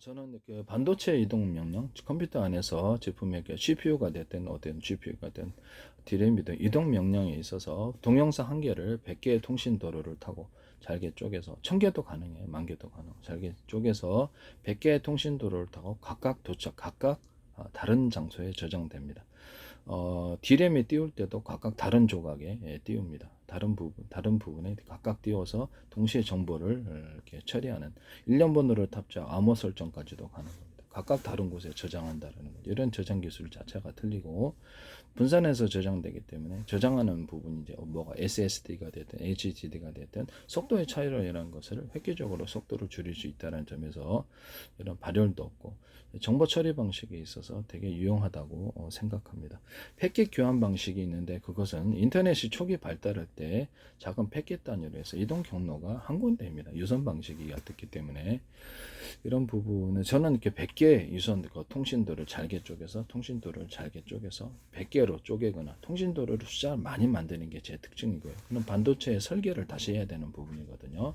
저는 그 반도체 이동 명령, 컴퓨터 안에서 제품의 CPU가 됐든 어떤 GPU가 된 DRAM이든 이동 명령에 있어서 동영상 한 개를 100개의 통신 도로를 타고 잘게 쪼개서 1000개도 가능해요. 10,000개도 가능. 잘게 쪼개서 100개의 통신 도로를 타고 각각 다른 장소에 저장됩니다. DRAM에 띄울 때도 각각 다른 조각에 띄웁니다. 다른 부분에 각각 띄워서 동시에 정보를 이렇게 처리하는 1년번호를 탑재하고 암호 설정까지도 가능합니다. 각각 다른 곳에 저장한다는 거죠. 이런 저장 기술 자체가 틀리고 분산해서 저장되기 때문에 저장하는 부분이 이제 뭐가 SSD가 됐든 HDD가 됐든 속도의 차이로 인한 것을 획기적으로 속도를 줄일 수 있다는 점에서 이런 발열도 없고 정보 처리 방식에 있어서 되게 유용하다고 생각합니다. 패킷 교환 방식이 있는데 그것은 인터넷이 초기 발달할 때 작은 패킷 단위로 해서 이동 경로가 한 군데입니다. 유선 방식이 얕았기 때문에 이런 부분은 저는 이렇게 100개 유선 통신도를 잘게 쪼개서 100개로 쪼개거나 통신도를 숫자를 많이 만드는 게 제 특징이고요. 그럼 반도체의 설계를 다시 해야 되는 부분이거든요.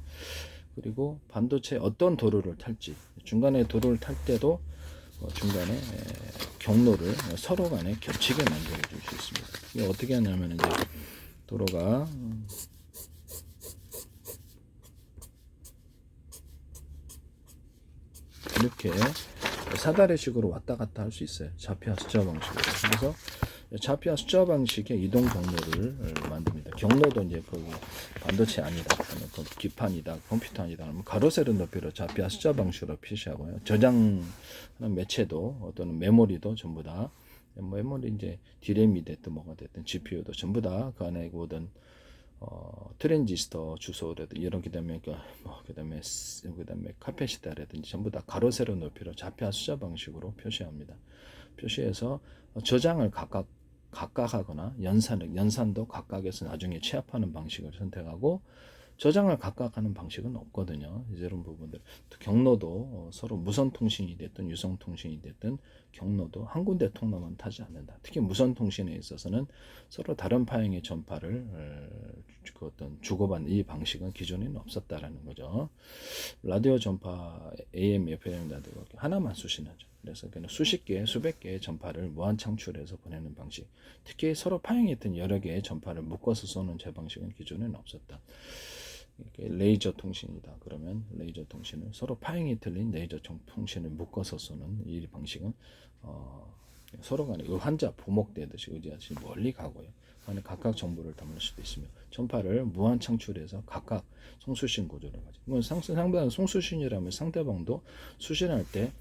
그리고 반도체 어떤 도로를 탈지 중간에 도로를 탈 때도 중간에 경로를 서로 간에 겹치게 만들어 줄 수 있습니다. 이게 어떻게 하냐면 이제 도로가 이렇게 사다리식으로 왔다 갔다 할 수 있어요. 좌표와 숫자 방식으로. 그래서 좌표와 숫자 방식의 이동 경로를 만듭니다. 경로도 이제 거기 반도체 아니다, 기판이다, 컴퓨터 아니다, 가로 세로 높이로 좌표와 숫자 방식으로 표시하고요. 저장하는 매체도 또는 메모리도 전부 다 메모리 이제 DRAM이 됐든 뭐가 됐든 GPU도 전부 다 그 안에 모든 트랜지스터 주소라든지 이런 그다음에 그다음에 카페시타라든지 전부 다 가로 세로 높이로 좌표와 숫자 방식으로 표시합니다. 표시해서 저장을 각각 하거나 연산도 각각에서 나중에 취합하는 방식을 선택하고 저장을 각각 하는 방식은 없거든요. 이런 부분들 경로도 서로 무선 통신이 됐든 유선 통신이 됐든 경로도 한 군데 통로만 타지 않는다. 특히 무선 통신에 있어서는 서로 다른 파형의 전파를 어떤 주고받는 이 방식은 기존에는 없었다라는 거죠. 라디오 전파 AM, FM 라디오 하나만 수신하죠. 그래서 그냥 수십 개, 수백 개의 전파를 무한 창출해서 보내는 방식. 특히 서로 파형이 있던 여러 개의 전파를 묶어서 쏘는 제 방식은 기존에는 없었다. 레이저 통신이다. 그러면 레이저 통신을 서로 파형이 틀린 레이저 통신을 묶어서 쏘는 이 방식은 서로 간에 의환자 부목되듯이 의지하듯이 멀리 가고요. 안에 각각 정보를 담을 수도 있으며 전파를 무한 창출해서 각각 송수신 구조를 가지고 상대방 송수신이라면 상대방도 수신할 때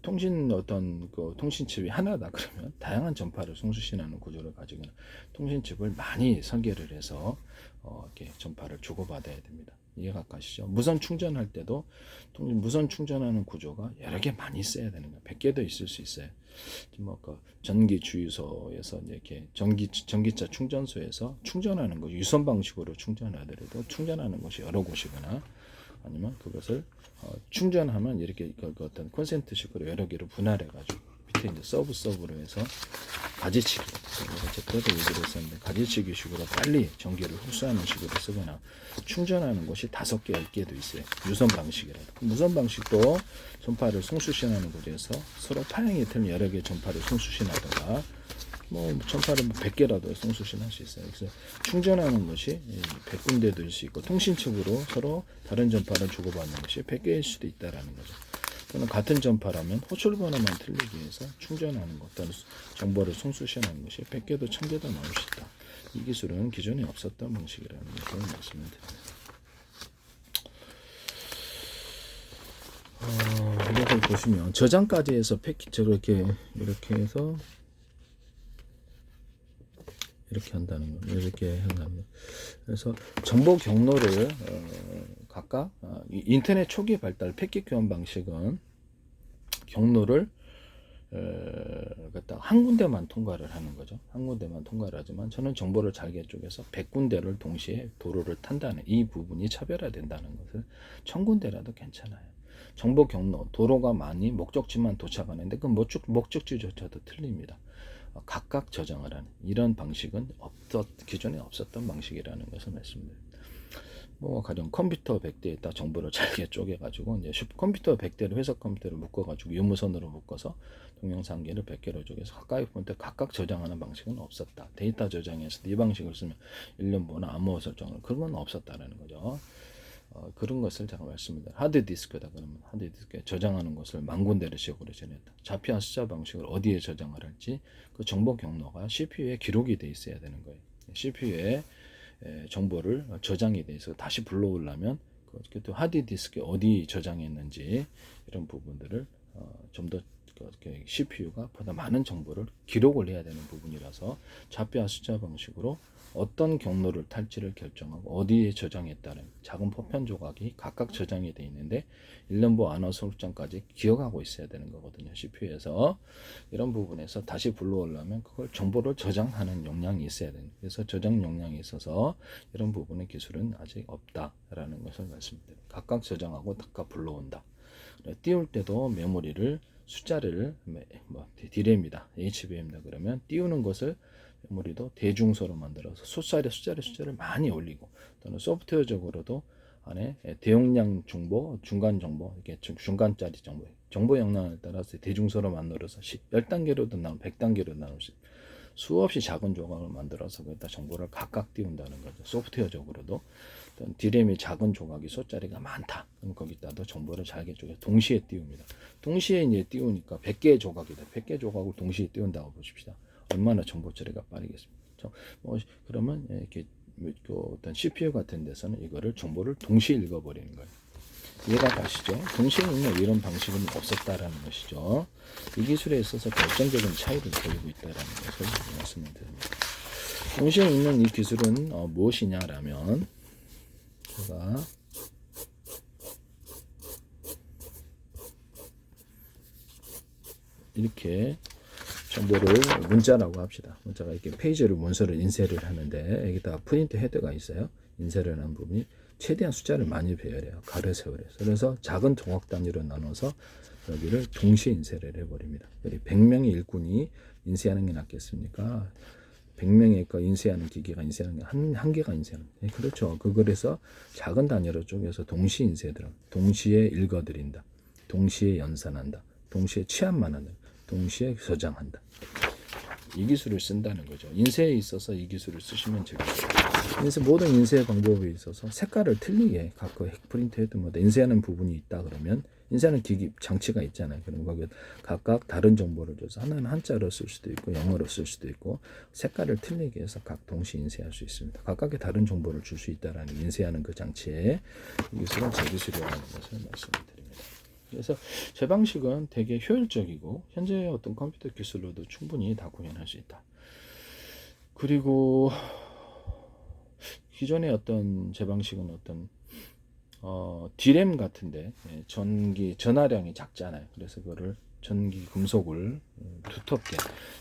통신 어떤 통신칩이 하나다 그러면 다양한 전파를 송수신하는 구조를 가지고는 통신칩을 많이 설계를 해서 이렇게 전파를 주고받아야 됩니다. 이해가 가시죠? 무선 충전할 때도 무선 충전하는 구조가 여러 개 많이 써야 되는 거예요. 100개도 있을 수 있어요. 전기 주유소에서 이렇게 전기차 충전소에서 충전하는 거 유선 방식으로 충전하더라도 충전하는 곳이 여러 곳이거나 아니면 그것을 충전하면 이렇게 어떤 콘센트식으로 여러 개로 분할해가지고 밑에 이제 서브로 해서 가지치기 제때도 얘기를 했었는데 가지치기식으로 빨리 전기를 흡수하는 식으로 쓰거나 충전하는 곳이 5개, 10개도 있어요. 유선 방식이라도. 무선 방식도 전파를 송수신하는 곳에서 서로 파형이 틀린 여러 개의 전파를 송수신하다가 전파를 100개라도 송수신할 수 있어요. 그래서 충전하는 것이 100군데도 일 수 있고 통신칩으로 서로 다른 전파를 주고받는 것이 100개일 수도 있다라는 거죠. 또는 같은 전파라면 호출 번호만 틀리기 위해서 충전하는 것 또는 정보를 송수신하는 것이 100개도 1000개도 나올 수 있다. 이 기술은 기존에 없었던 방식이라는 것을 말씀을 드립니다. 이걸 보시면 저장까지 해서 이렇게 해서 이렇게 한다는 거, 이렇게 한다는 거. 그래서 정보 경로를 각각 인터넷 초기 발달 패킷 교환 방식은 경로를 한 군데만 통과를 하는 거죠. 한 군데만 통과를 하지만 저는 정보를 잘게 쪼개서 100군데를 동시에 도로를 탄다는 이 부분이 차별화된다는 것을 1000군데라도 괜찮아요. 정보 경로, 도로가 많이 목적지만 도착하는데 그 목적지조차도 틀립니다. 각각 저장을 하는 이런 방식은 기존에 없었던 방식이라는 것을 말씀드립니다. 뭐 가령 컴퓨터 100대에다 정보를 잘게 쪼개가지고 이제 컴퓨터 100대를 회사 컴퓨터를 묶어가지고 유무선으로 묶어서 동영상 한개를 100개로 쪼개서 가까이 보는데 각각 저장하는 방식은 없었다. 데이터 저장에서 이 방식을 쓰면 일련번호 암호화 설정을 그런 건 없었다라는 거죠. 그런 것을 제가 말씀드립니다. 하드디스크다 그러면 하드디스크에 저장하는 것을 만 군데를 식으로 전했다. 좌표와 숫자 방식을 어디에 저장을 할지 그 정보 경로가 CPU에 기록이 돼 있어야 되는 거예요. CPU에 정보를 저장이 돼 있어 다시 불러오려면 그 하드디스크에 어디 저장했는지 이런 부분들을 좀 더 CPU가 보다 많은 정보를 기록을 해야 되는 부분이라서 좌표와 숫자 방식으로 어떤 경로를 탈지를 결정하고 어디에 저장했다는 작은 포편 조각이 각각 저장이 되어 있는데 일련부 안어 설정까지 기억하고 있어야 되는 거거든요. CPU에서 이런 부분에서 다시 불러오려면 그걸 정보를 저장하는 용량이 있어야 됩니다. 그래서 저장 용량이 있어서 이런 부분의 기술은 아직 없다라는 것을 말씀드립니다. 각각 저장하고 각각 불러온다. 띄울 때도 메모리를 숫자를 D램이다, HBM이다 그러면 띄우는 것을 메모리도 대중소로 만들어서 숫자를 많이 올리고 또는 소프트웨어적으로도 안에 대용량 정보, 중간 정보, 이렇게 중간짜리 정보 용량에 따라서 대중소로 만들어서 10단계로도 나누고 100단계로 나눌 수 있습니다. 수없이 작은 조각을 만들어서 거기다 정보를 각각 띄운다는 거죠. 소프트웨어적으로도 D램이 작은 조각이 숫자리가 많다. 그럼 거기다도 정보를 잘게 쪼개 동시에 띄웁니다. 동시에 이제 띄우니까 100개의 조각이다. 100개 조각을 동시에 띄운다고 보십시다. 얼마나 정보 처리가 빠르겠습니까? 그러면 이렇게 어떤 CPU 같은 데서는 이거를 정보를 동시에 읽어버리는 거예요. 이해가 가시죠? 동시에 읽는 이런 방식은 없었다라는 것이죠. 이 기술에 있어서 결정적인 차이를 보이고 있다라는 것을 말씀을 드립니다. 동시에 읽는 이 기술은 무엇이냐라면 제가 이렇게 정보를 문자라고 합시다. 문자가 이렇게 페이지를 문서를 인쇄를 하는데 여기다 프린트 헤드가 있어요. 인쇄를 한 부분이 최대한 숫자를 많이 배열해요. 가로 세월해서. 그래서 작은 조각 단위로 나눠서 여기를 동시에 인쇄를 해버립니다. 여기 100명의 일꾼이 인쇄하는 게 낫겠습니까? 100명의 거 인쇄하는 기계가 인쇄하는 게 한 개가 인쇄하는 게 그렇죠. 그래서 작은 단위로 쪼개서 동시에 인쇄들어 동시에 읽어드린다. 동시에 연산한다. 동시에 취합만 한다. 동시에 저장한다. 이 기술을 쓴다는 거죠. 인쇄에 있어서 이 기술을 쓰시면 되겠죠. 모든 인쇄 방법에 있어서 색깔을 틀리게 각 프린트 헤드마다 인쇄하는 부분이 있다 그러면 인쇄하는 기기 장치가 있잖아요. 그럼 거기에 각각 다른 정보를 줘서 하나는 한자로 쓸 수도 있고 영어로 쓸 수도 있고 색깔을 틀리게 해서 각 동시에 인쇄할 수 있습니다. 각각의 다른 정보를 줄 수 있다라는 인쇄하는 그 장치에 이 기술은 제 기술이라는 것을 말씀드립니다. 그래서 제 방식은 되게 효율적이고 현재 어떤 컴퓨터 기술로도 충분히 다 구현할 수 있다. 그리고 기존의 어떤 제 방식은 어떤 D램 같은데 전하량이 작잖아요. 그래서 그거를 전기 금속을 두텁게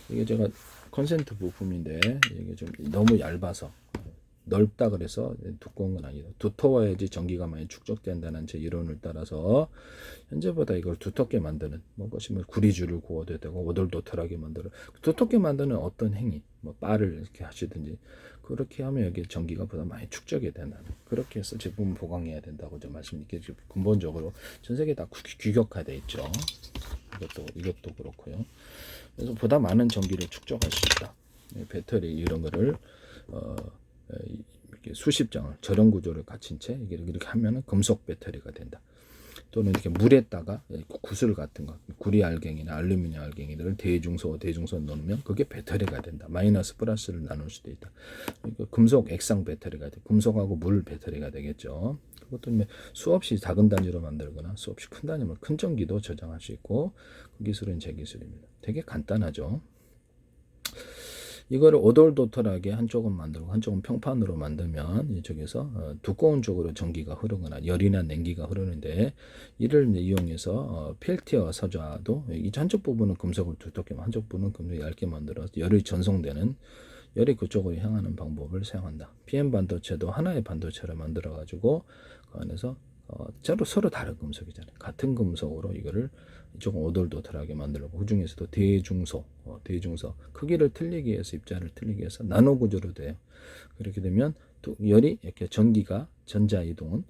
이게 제가 컨센트 부품인데 이게 좀 너무 얇아서 넓다 그래서 두꺼운 건 아니다. 두터워야지 전기가 많이 축적된다는 제 이론을 따라서 현재보다 이걸 두텁게 만드는 것이 구리줄을 구워도 되고 오돌도돌하게 만들어 두텁게 만드는 어떤 행위 바를 이렇게 하시든지 그렇게 하면 여기 전기가 보다 많이 축적이 된다는 그렇게 해서 제품 보강해야 된다고 좀 말씀드리고 근본적으로 전 세계 다 규격화되어 있죠. 이것도 그렇고요. 그래서 보다 많은 전기를 축적할 수 있다. 배터리 이런 거를 이렇게 수십 장을 저런 구조를 갖춘 채 이렇게 하면은 금속 배터리가 된다. 또는 이렇게 물에다가 구슬 같은 거, 구리 알갱이나 알루미늄 알갱이들을 대중소 넣으면 그게 배터리가 된다. 마이너스 플러스를 나눌 수도 있다. 그러니까 금속 액상 배터리가 돼. 금속하고 물 배터리가 되겠죠. 그것도 수없이 작은 단위로 만들거나 수없이 큰 단위면 큰 전기도 저장할 수 있고 그 기술은 제 기술입니다. 되게 간단하죠. 이거를 오돌도돌하게 한쪽은 만들고 한쪽은 평판으로 만들면 이쪽에서 두꺼운 쪽으로 전기가 흐르거나 열이나 냉기가 흐르는데 이를 이용해서 펠티어 서자도 이 한쪽 부분은 금속을 두텁게 한쪽 부분은 금속을 얇게 만들어서 열이 전송되는 열이 그쪽으로 향하는 방법을 사용한다. PM 반도체도 하나의 반도체를 만들어 가지고 그 안에서 서로 다른 금속이잖아요. 같은 금속으로 이거를 조금 오돌도돌하게 만들고 그 중에서도 대중소, 대중소 크기를 틀리게 해서 입자를 틀리게 해서 나노 구조로 돼요. 그렇게 되면 열이 이렇게 전자 이동은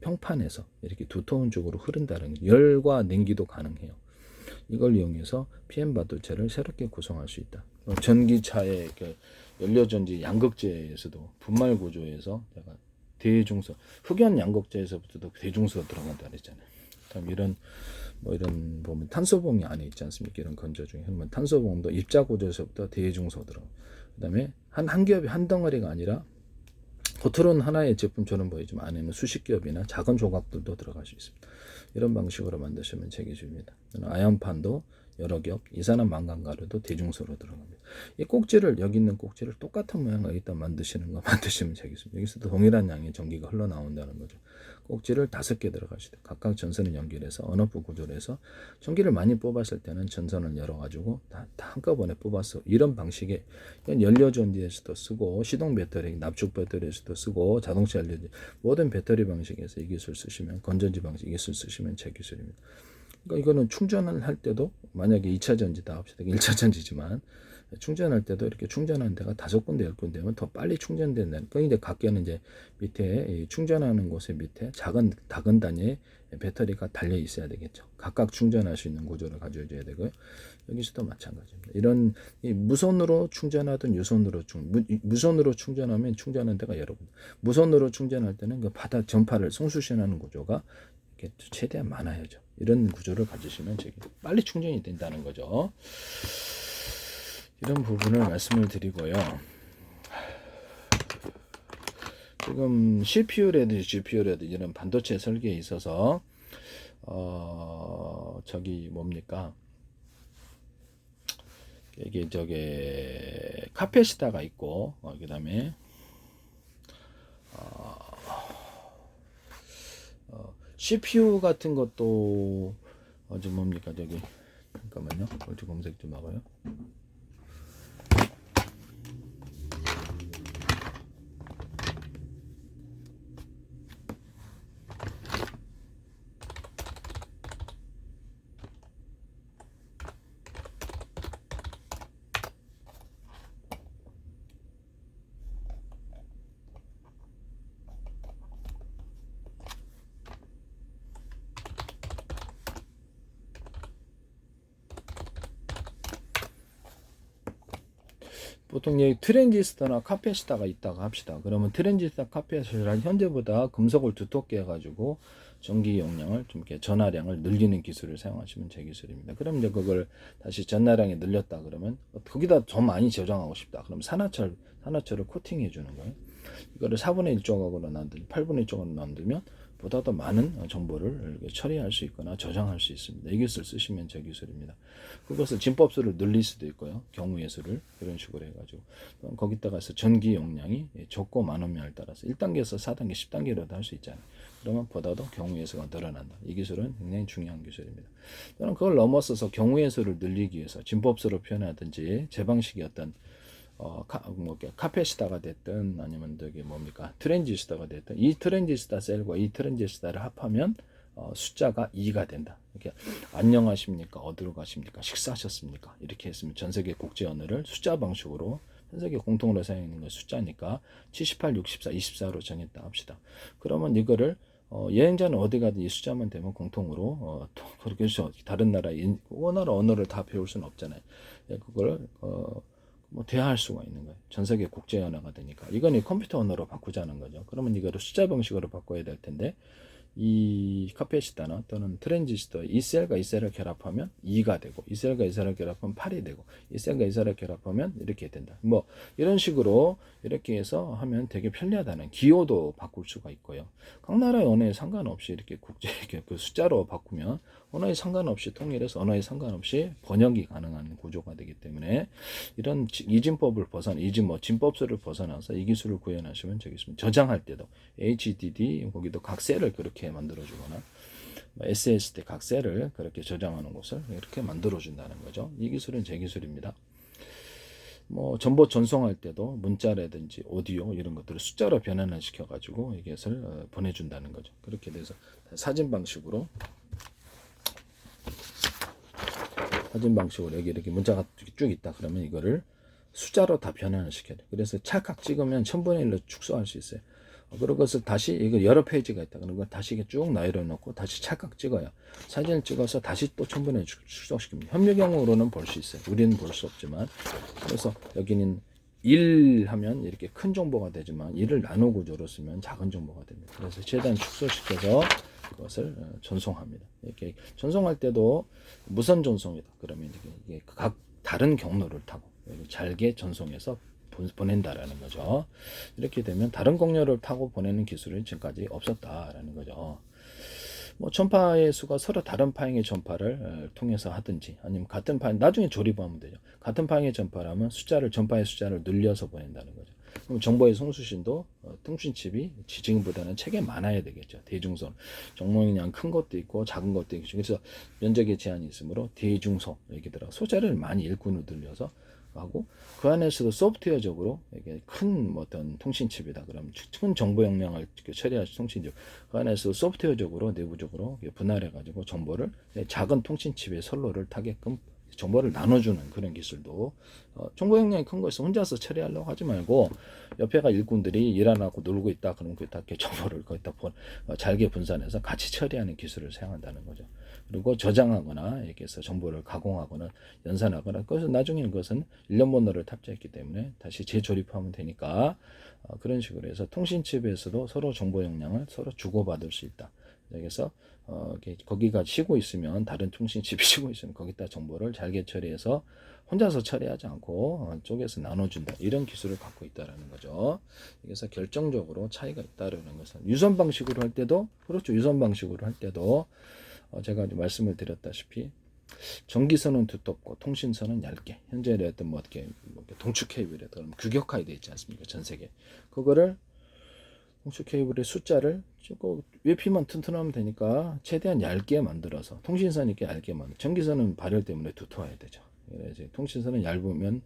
평판에서 이렇게 두터운 쪽으로 흐른다는 열과 냉기도 가능해요. 이걸 이용해서 PM 반도체를 새롭게 구성할 수 있다. 전기차의 연료전지 양극재에서도 분말 구조에서 내가 대중소, 흑연 양극재에서부터도 대중소가 들어간다 그랬잖아요. 그럼 이런 보면 탄소봉이 안에 있지 않습니까? 이런 건조 중에 그러면 탄소봉도 입자 구조에서부터 대중소 들어. 그다음에 한 겹이 한 덩어리가 아니라 겉으로는 하나의 제품처럼 보이지만 안에는 수십 겹이나 작은 조각들도 들어갈 수 있습니다. 이런 방식으로 만드시면 제기주입니다. 아연판도 여러 겹, 이산화 망간가루도 대중소로 들어갑니다. 이 꼭지를 여기 있는 꼭지를 똑같은 모양을 일단 만드시면 제기주입니다. 여기서도 동일한 양의 전기가 흘러나온다는 거죠. 꼭지를 5개 들어가시죠. 각각 전선을 연결해서 언어부 구조로 해서 전기를 많이 뽑았을 때는 전선을 열어가지고 다 한꺼번에 뽑아서 이런 방식의 연료전지에서도 쓰고 시동 배터리, 납축 배터리에서도 쓰고 자동차 연료전지 모든 배터리 방식에서 이 기술 쓰시면 건전지 방식 이 기술 쓰시면 제 기술입니다. 그러니까 이거는 충전을 할 때도 만약에 2차 전지다 합시다. 1차 전지지만 충전할 때도 이렇게 충전하는 데가 5군데 10군데면 더 빨리 충전된다는. 그 이제 각계는 이제 밑에 충전하는 곳의 밑에 작은 단위의 배터리가 달려 있어야 되겠죠. 각각 충전할 수 있는 구조를 가져줘야 되고요. 여기서도 마찬가지입니다. 이런 무선으로 충전하든 무선으로 충전하면 충전하는 데가 여러 군데. 무선으로 충전할 때는 그 바다 전파를 송수신하는 구조가 이렇게 최대한 많아야죠. 이런 구조를 가지시면 빨리 충전이 된다는 거죠. 이런 부분을 말씀을 드리고요. 지금 CPU라든지 GPU라든지 이런 반도체 설계에 있어서 이게 카페시타가 있고 그다음에 CPU 같은 것도 잠깐만요. 검색 좀 하고요. 보통 여기 트랜지스터나 카페시타가 있다고 합시다. 그러면 트랜지스터, 카페시타는 현재보다 금속을 두텁게 해가지고 전기 용량을 좀 이렇게 전하량을 늘리는 기술을 사용하시면 제 기술입니다. 그럼 이제 그걸 다시 전하량이 늘렸다 그러면 거기다 더 많이 저장하고 싶다. 그럼 산화철을 코팅해 주는 거예요. 이거를 4분의 1 조각으로 만들면 8분의 1 조각으로 만들면 보다 더 많은 정보를 처리할 수 있거나 저장할 수 있습니다. 이 기술 쓰시면 제 기술입니다. 그것을 진법수를 늘릴 수도 있고요. 경우의 수를 이런 식으로 해가지고 거기다가 서 전기 용량이 적고 많으냐에 따라서 1단계에서 4단계, 10단계로도 할 수 있잖아요. 그러면 보다도 경우의 수가 늘어난다. 이 기술은 굉장히 중요한 기술입니다. 저는 그걸 넘어서서 경우의 수를 늘리기 위해서 진법수로 표현하든지 제 방식의 어떤 카페시타가 됐든 아니면 트랜지스터가 됐든 이 트랜지스터 셀과 이 트랜지스터를 합하면 숫자가 2가 된다. 이렇게 안녕하십니까? 어디로 가십니까? 식사하셨습니까? 이렇게 했으면 전 세계 국제 언어를 숫자 방식으로 전 세계 공통으로 사용하는 거 숫자니까 78, 64, 24로 정했다 합시다. 그러면 이거를 여행자는 어디 가든 이 숫자만 되면 공통으로 그렇게 해서 다른 나라의 원어로 언어를 다 배울 수는 없잖아요. 그걸 대화할 수가 있는 거예요. 전 세계 국제 언어가 되니까. 이건 컴퓨터 언어로 바꾸자는 거죠. 그러면 이거를 숫자 방식으로 바꿔야 될 텐데 이 카페시타나 또는 트랜지스터 이 셀과 이 셀을 결합하면 2가 되고 이 셀과 이 셀을 결합하면 8이 되고 이 셀과 이 셀을 결합하면 이렇게 된다. 이런 식으로 이렇게 해서 하면 되게 편리하다는 기호도 바꿀 수가 있고요. 각 나라의 언어에 상관없이 이렇게 그 숫자로 바꾸면 언어에 상관없이 통일해서 언어에 상관없이 번역이 가능한 구조가 되기 때문에 이런 이진법을 진법수를 벗어나서 이 기술을 구현하시면 되겠습니다. 저장할 때도 HDD 거기도 각 셀을 그렇게 만들어주거나 SSD 각 셀을 그렇게 저장하는 곳을 이렇게 만들어준다는 거죠. 이 기술은 제 기술입니다. 뭐 정보 전송할 때도 문자라든지 오디오 이런 것들을 숫자로 변환을 시켜가지고 이것을 보내준다는 거죠. 그렇게 돼서 사진 방식으로 여기 이렇게 문자가 쭉 있다 그러면 이거를 숫자로 다 변환을 시켜야 돼. 그래서 찰칵 찍으면 1000분의 1로 축소할 수 있어요. 그런 것을 다시 이거 여러 페이지가 있다. 그런 걸 다시 이렇게 쭉 나열해 놓고 다시 찰칵 찍어요. 사진을 찍어서 다시 또 1000분의 1 축소시킵니다. 현미경으로는 볼 수 있어요. 우리는 볼 수 없지만. 그래서 여기는 1 하면 이렇게 큰 정보가 되지만 1을 나눠 구조로 쓰면 작은 정보가 됩니다. 그래서 최대한 축소시켜서 그것을 전송합니다. 이렇게 전송할 때도 무선 전송이다. 그러면 이게 각 다른 경로를 타고 잘게 전송해서 보낸다라는 거죠. 이렇게 되면 다른 경로를 타고 보내는 기술은 지금까지 없었다라는 거죠. 뭐 전파의 수가 서로 다른 파행의 전파를 통해서 하든지 아니면 같은 파행 나중에 조립하면 되죠. 같은 파행의 전파라면 전파의 숫자를 늘려서 보낸다는 거죠. 그럼 정보의 송수신도 통신칩이 지금보다는 책에 많아야 되겠죠. 대중선 정보용량 큰 것도 있고 작은 것도 있고 그래서 면적의 제한이 있으므로 대중소 얘기더라 소자를 많이 일꾼으로 늘려서 하고 그 안에서도 소프트웨어적으로 이게 큰 어떤 통신칩이다 그러면 큰 정보 용량을 처리할 통신칩 그 안에서 소프트웨어적으로 내부적으로 분할해 가지고 정보를 작은 통신칩의 선로를 타게끔 정보를 나눠주는 그런 기술도 정보 용량이 큰 것을 혼자서 처리하려고 하지 말고 옆에가 일꾼들이 일 안 하고 놀고 있다 그러면 거기다 이렇게 정보를 거기다 잘게 분산해서 같이 처리하는 기술을 사용한다는 거죠. 그리고 저장하거나 이렇게 해서 정보를 가공하거나 연산하거나 그래서 나중에는 그것은 일련 번호를 탑재했기 때문에 다시 재조립하면 되니까 그런 식으로 해서 통신칩에서도 서로 정보 용량을 서로 주고받을 수 있다. 그래서 거기가 쉬고 있으면 다른 통신칩이 쉬고 있으면 거기다 정보를 잘게 처리해서 혼자서 처리하지 않고 쪼개서 나눠준다 이런 기술을 갖고 있다라는 거죠. 그래서 결정적으로 차이가 있다라는 것은 유선 방식으로 할 때도 그렇죠. 유선 방식으로 할 때도 제가 말씀을 드렸다시피 전기선은 두텁고 통신선은 얇게 현재 어떤 뭐 어떻게 동축 케이블이라든가 규격화돼 있지 않습니까? 전 세계 그거를 동축 케이블의 숫자를 찍고 외피만 튼튼하면 되니까 최대한 얇게 만들어서 통신선 있게 얇게 만들. 전기선은 발열 때문에 두터워야 되죠. 그래서 통신선은 얇으면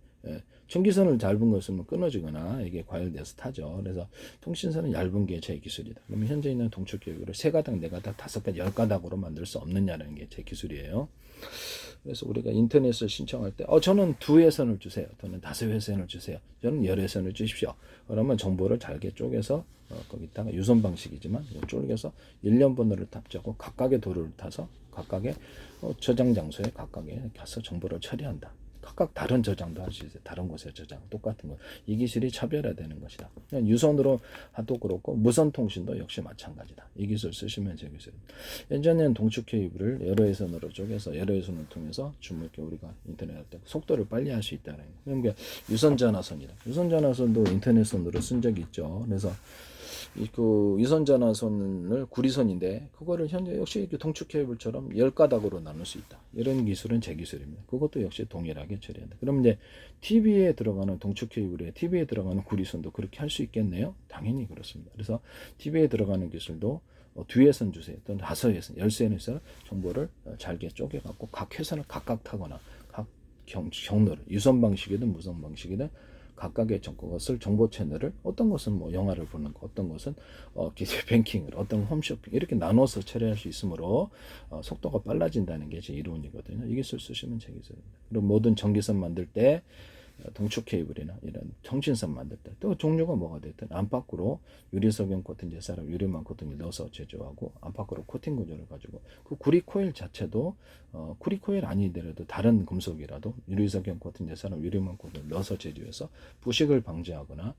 전기선을 얇은 것은 끊어지거나 이게 과열돼서 타죠. 그래서 통신선은 얇은 게 제 기술이다. 그러면 현재 있는 동축 케이블을 3가닥, 4가닥, 5가닥, 10가닥으로 만들 수 없느냐는 게 제 기술이에요. 그래서 우리가 인터넷을 신청할 때 저는 2회선을 주세요. 저는 5회선을 주세요. 저는 10회선을 주십시오. 그러면 정보를 잘게 쪼개서 거기다가 유선 방식이지만 쪼개서 일련 번호를 탑재하고 각각의 도로를 타서 각각의 저장 장소에 각각에 가서 정보를 처리한다. 각각 다른 저장도 할 수 있어요. 다른 곳에 저장 똑같은 거. 이 기술이 차별화되는 것이다. 유선으로 하도 그렇고 무선 통신도 역시 마찬가지다. 이 기술 쓰시면 제 기술입니다. 예전에는 동축 케이블을 여러 회선으로 쪼개서 여러 회선을 통해서 주무게 우리가 인터넷 할 때 속도를 빨리 할 수 있다는 거. 그러니까 유선 전화선이다. 유선 전화선도 인터넷선으로 쓴 적이 있죠. 그래서 그 유선 전화선을 구리선인데 그거를 현재 역시 동축 케이블처럼 10가닥으로 나눌 수 있다. 이런 기술은 제 기술입니다. 그것도 역시 동일하게 처리한다. 그럼 이제 TV에 들어가는 동축 케이블에 TV에 들어가는 구리선도 그렇게 할 수 있겠네요? 당연히 그렇습니다. 그래서 TV에 들어가는 기술도 2회선 주세요. 또는 5회선, 10회선에서 정보를 잘게 쪼개갖고 각 회선을 각각 타거나 각 경로를 유선 방식이든 무선 방식이든 각각의 것을 정보 채널을 어떤 것은 뭐 영화를 보는 거, 어떤 것은 뱅킹을, 어떤 홈쇼핑 이렇게 나눠서 처리할 수 있으므로 속도가 빨라진다는 게 제 이론이거든요. 이 기술 쓰시면 제 기술입니다. 그리고 모든 전기선 만들 때 동축 케이블이나 이런 통신선 만들 때 또 종류가 뭐가 됐든 안팎으로 유리석영 코팅 제사람 유리망 코팅을 넣어서 제조하고 안팎으로 코팅 구조를 가지고 그 구리 코일 자체도 구리 코일 아니더라도 다른 금속이라도 유리석영 코팅 제사람 유리망 코팅을 넣어서 제조해서 부식을 방지하거나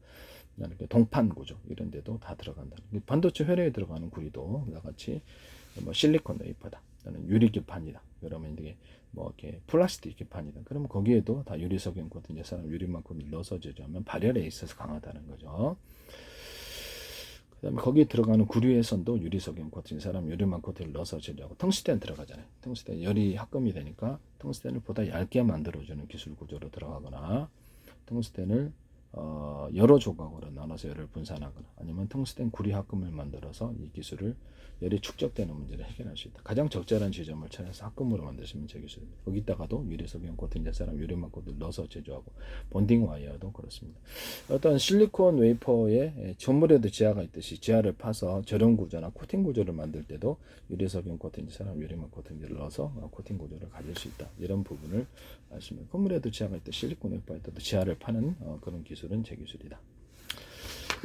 이렇게 동판 구조 이런 데도 다 들어간다. 반도체 회로에 들어가는 구리도 나같이 뭐 실리콘 웨이퍼다. 또는 유리 기판이다. 그러면 이게 뭐 이렇게 플라스틱 기판이다. 그러면 거기에도 다 유리석영 코팅 사람 유리만큼 넣어서 제조하면 발열에 있어서 강하다는 거죠. 그다음에 거기에 들어가는 구리에선도 유리석영 코팅 사람 유리만 코팅을 넣어서 제조하고 텅스텐 들어가잖아요. 텅스텐 열이 합금이 되니까 텅스텐을 보다 얇게 만들어주는 기술 구조로 들어가거나 텅스텐을 여러 조각으로 나눠서 열을 분산하거나 아니면 텅스텐 구리 합금을 만들어서 이 기술을 열이 축적되는 문제를 해결할 수 있다. 가장 적절한 지점을 찾아서 합금으로 만드시면 제 기술입니다. 거기다가도 유리석이온 코팅 제사람 유리막 코팅을 넣어서 제조하고 본딩 와이어도 그렇습니다. 어떤 실리콘 웨이퍼에 전물에도 지하가 있듯이 지하를 파서 절연 구조나 코팅 구조를 만들 때도 유리석이온 코팅 제사람 유리막 코팅제를 넣어서 코팅 구조를 가질 수 있다. 이런 부분을 말씀드립니다. 건물에도 지하가 있듯 실리콘 웨이퍼에 도 지하를 파는 그런 기술은 제 기술이다.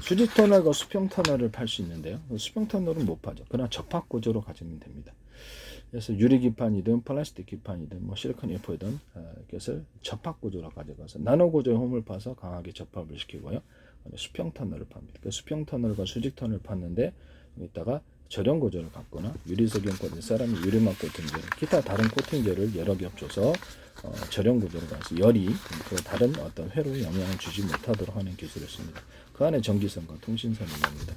수직 터널과 수평 터널을 팔 수 있는데요. 수평 터널은 못 파죠. 그러나 접합 구조로 가지면 됩니다. 그래서 유리 기판이든 플라스틱 기판이든 뭐 실리콘 웨이퍼이든 이것을 접합 구조로 가져가서 나노 구조의 홈을 파서 강하게 접합을 시키고요. 수평 터널을 팝니다. 그 수평 터널과 수직 터널을 팠는데 여기다가 절연 구조를 갖거나 유리석이온 코팅, 사람이 유리막 코팅제, 기타 다른 코팅제를 여러 개 합쳐서 절연 구조를 가서 열이 그 다른 어떤 회로에 영향을 주지 못하도록 하는 기술을 씁니다. 그 안에 전기선과 통신선이 나옵니다.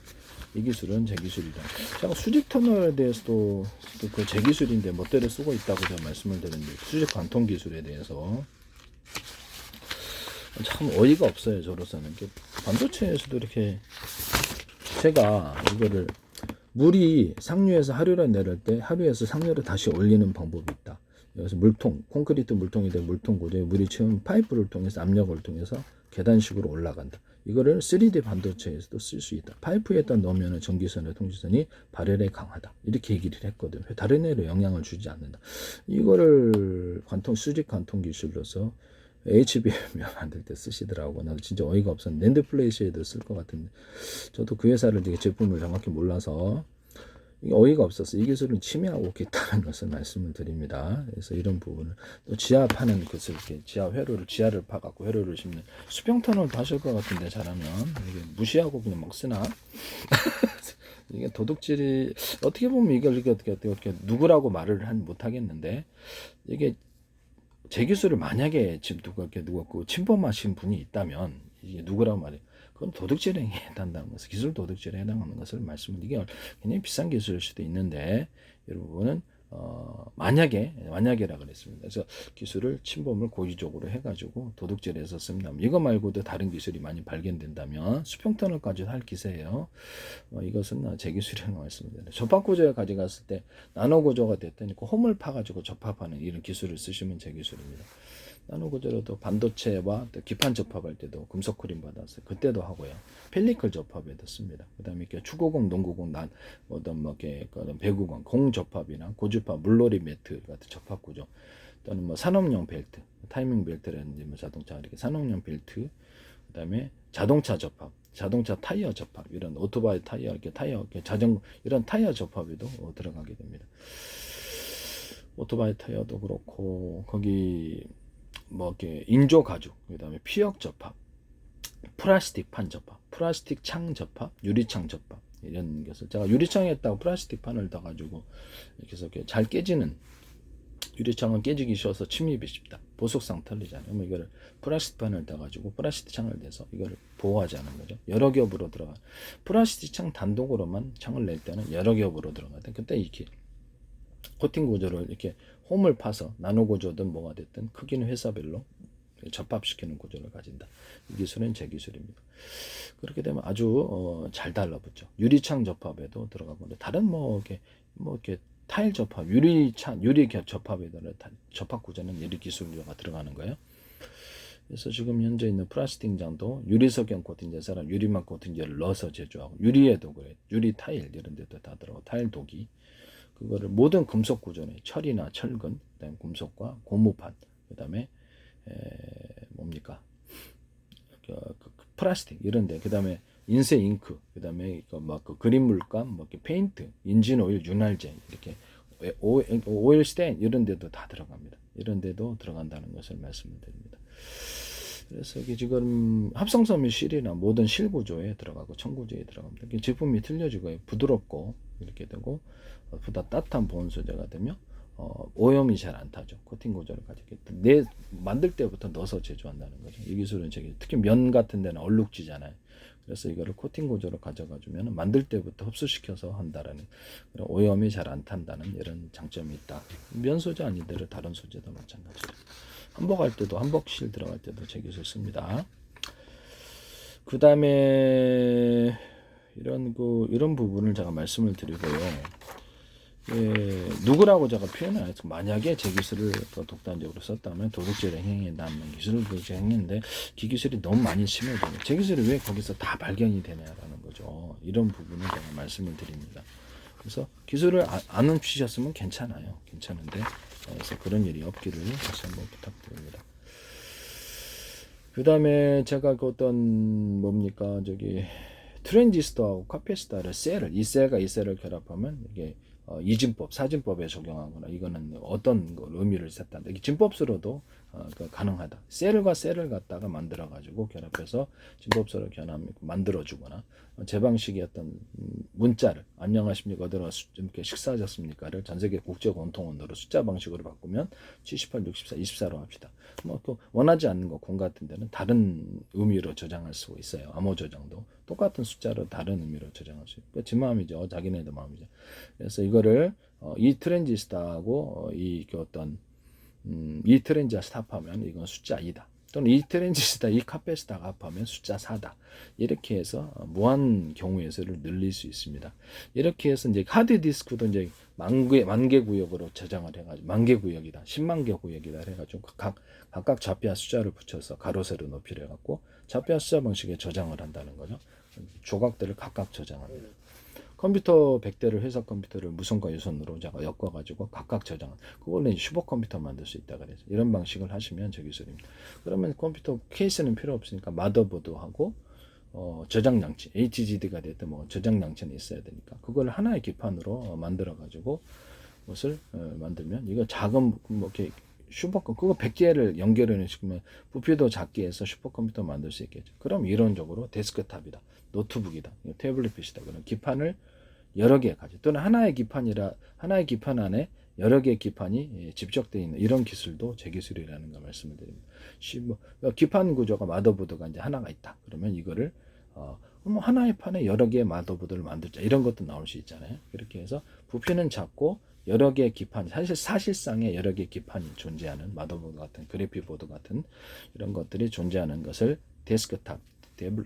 이 기술은 제 기술이다. 제가 수직 터널에 대해서도 그 제 기술인데 멋대로 쓰고 있다고 제가 말씀을 드렸는데 수직 관통 기술에 대해서 참 어이가 없어요. 저로서는 반도체에서도 이렇게 제가 이거를 물이 상류에서 하류로 내릴 때 하류에서 상류로 다시 올리는 방법이 있다. 여기서 물통, 콘크리트 물통이 된 물통 구조에 물이 채운 파이프를 통해서 압력을 통해서 계단식으로 올라간다. 이거를 3D 반도체에서도 쓸 수 있다. 파이프에다 넣으면 전기선의 통신선이 발열에 강하다. 이렇게 얘기를 했거든. 다른 애로 영향을 주지 않는다. 이거를 수직 관통 기술로서 HBM 만들 때 쓰시더라고. 나도 진짜 어이가 없었는데 낸드 플래시에도 쓸 것 같은데 저도 그 회사를 되게 제품을 정확히 몰라서 이게 어이가 없었어. 이 기술은 침해하고 있다는 것을 말씀을 드립니다. 그래서 이런 부분을 또 지하 파는 것을 이렇게 지하 회로를 지하를 파갖고 회로를 심는 수평 터널도 하실 것 같은데 잘하면 이게 무시하고 그냥 막 쓰나? 이게 도둑질이 어떻게 보면 이걸 어떻게 누구라고 말을 못하겠는데 이게 제 기술을 만약에 지금 누가 침범하신 분이 있다면 이게 누구라고 말해? 그건 도둑질에 해당하는 것을 기술 도둑질에 해당하는 것을 말씀을 이게 굉장히 비싼 기술일 수도 있는데 여러분은 만약에라 그랬습니다. 그래서 기술을 침범을 고의적으로 해가지고 도둑질해서 쓴다면 이거 말고도 다른 기술이 많이 발견된다면 수평터널까지 할 기세예요. 이것은 제 기술이라고 말씀드립니다. 접합 구조에 가져갔을 때 나노 구조가 됐더니 그 홈을 파가지고 접합하는 이런 기술을 쓰시면 제 기술입니다. 나노 구조로도 반도체와 기판 접합할 때도 금속 크림 받았어요. 그때도 하고요. 펠리클 접합에도 씁니다. 그다음에 이렇게 축구공, 농구공, 배구공, 공 접합이나 고주파, 물놀이 매트 같은 접합 구조. 또는 뭐 산업용 벨트, 타이밍 벨트라든지 뭐 자동차 이렇게 산업용 벨트. 그다음에 자동차 접합, 자동차 타이어 접합, 이런 오토바이 타이어, 이렇게 자전거 이런 타이어 접합에도 들어가게 됩니다. 오토바이 타이어도 그렇고 거기 뭐 이렇게 인조 가죽, 그다음에 피혁 접합, 플라스틱 판 접합, 플라스틱 창 접합, 유리창 접합 이런 것을 제가 유리창에다가 플라스틱 판을 다 가지고 이렇게 해서 잘 깨지는 유리창은 깨지기 쉬워서 침입이 쉽다. 보석상 털리잖아요. 뭐 이거를 플라스틱 판을 다 가지고 플라스틱 창을 내서 이거를 보호하지 않은 거죠. 여러 겹으로 들어가. 플라스틱 창 단독으로만 창을 낼 때는 여러 겹으로 들어갈 때 그때 이렇게 코팅 구조를 이렇게 홈을 파서 나노 구조든 뭐가 됐든 크기는 회사별로 접합시키는 구조를 가진다. 이 기술은 제 기술입니다. 그렇게 되면 아주 잘 달라붙죠. 유리창 접합에도 들어가고 다른 이렇게 타일 접합, 유리 접합에 따라 접합 구조는 유리 기술료가 들어가는 거예요. 그래서 지금 현재 있는 플라스틱 장도 유리석형 코팅제 사람 유리막 코팅제를 넣어서 제조하고 유리에도 그래. 유리 타일 이런 데도 다 들어가고 타일 도기. 그거를 모든 금속 구조네. 철이나 철근, 그다음에 금속과 고무판, 그다음에 플라스틱 이런데, 그다음에 인쇄 잉크, 그다음에 그 그림 물감, 이렇게 페인트, 인진 오일, 윤활제 이렇게 오일 스테인 이런 데도 다 들어갑니다. 이런 데도 들어간다는 것을 말씀을 드립니다. 그래서 이게 지금 합성섬유 실이나 모든 실 구조에 들어가고 청구제에 들어갑니다. 제품이 틀려지고 부드럽고 이렇게 되고 보다 따뜻한 보온 소재가 되며 오염이 잘 안 타죠. 코팅 구조를 가지고 만들 때부터 넣어서 제조한다는 거죠. 이 기술은 특히 면 같은 데는 얼룩지잖아요. 그래서 이거를 코팅 구조로 가져가 주면 만들 때부터 흡수시켜서 한다라는, 오염이 잘 안 탄다는 이런 장점이 있다. 면 소재 아니더라도 다른 소재도 마찬가지로 한복할 때도 한복실 들어갈 때도 제 기술 씁니다. 그 다음에 이런 부분을 제가 말씀을 드리고요. 누구라고 제가 표현을 안 했고, 만약에 제 기술을 더 독단적으로 썼다면 도둑질 행위에 남는 기술을 행했는데 기술이 너무 많이 심해져요. 제 기술이 왜 거기서 다 발견이 되냐라는 거죠. 이런 부분을 제가 말씀을 드립니다. 그래서 기술을 안 훔치셨으면 괜찮아요. 괜찮은데 그래서 그런 일이 없기를 다시 한번 부탁드립니다. 그 다음에 제가 그 어떤 뭡니까 트랜지스터하고 카페시터를 이 셀과 이 셀을 결합하면 이게 이진법, 사진법에 적용하거나 이거는 어떤 의미를 썼다는데 이게 진법수로도 가능하다. 셀과 셀을 갖다가 만들어 가지고 결합해서 진법수로 만들어 주거나 제 방식의 어떤 문자를 안녕하십니까 어디로 이렇게 식사하셨습니까를 전 세계 국제 공통 언어로 숫자 방식으로 바꾸면 78, 64, 24로 합시다. 또 원하지 않는 거 공 같은 데는 다른 의미로 저장할 수 있어요. 암호 저장도 똑같은 숫자로 다른 의미로 저장할 수 있고 제 마음이죠. 자기네들 마음이죠. 그래서 이거를 이 트랜지스터하고 이 트랜지스터 합하면 이건 숫자 2다. 또는 이 트랜지스터, 이 카페시터가 합하면 숫자 4다. 이렇게 해서 무한 경우의 수를 늘릴 수 있습니다. 이렇게 해서 이제 하드 디스크도 이제 만개 구역으로 저장을 해가지고 만개 구역이다, 10만 개 구역이다 해가지고 각각 좌표와 숫자를 붙여서 가로 세로 높이를 해갖고 좌표와 숫자 방식에 저장을 한다는 거죠. 조각들을 각각 저장합니다. 컴퓨터 100대를 회사 컴퓨터를 무선과 유선으로 제가 엮어가지고 각각 저장. 그걸로 이제 슈퍼컴퓨터 만들 수 있다 그래서 이런 방식을 하시면 저 기술입니다. 그러면 컴퓨터 케이스는 필요 없으니까 마더보드하고 저장 장치, HDD가 됐든 뭐 저장 장치는 있어야 되니까 그걸 하나의 기판으로 만들어 가지고 것을 만들면 이거 작은 뭐 이렇게 그거 100개를 연결해 시키면 부피도 작게 해서 슈퍼컴퓨터 만들 수 있겠죠. 그럼 이론적으로 데스크탑이다, 노트북이다, 태블릿이다. 그런 기판을 여러 개 가지고 또는 하나의 기판 안에 여러 개의 기판이 집적되어 있는 이런 기술도 제 기술이라는 걸 말씀을 드립니다. 기판 구조가 마더보드가 이제 하나가 있다. 그러면 이거를 하나의 판에 여러 개의 마더보드를 만들자. 이런 것도 나올 수 있잖아요. 그렇게 해서 부피는 작고 여러 개의 기판, 사실상의 여러 개의 기판이 존재하는 마더보드 같은 그래픽 보드 같은 이런 것들이 존재하는 것을 데스크탑,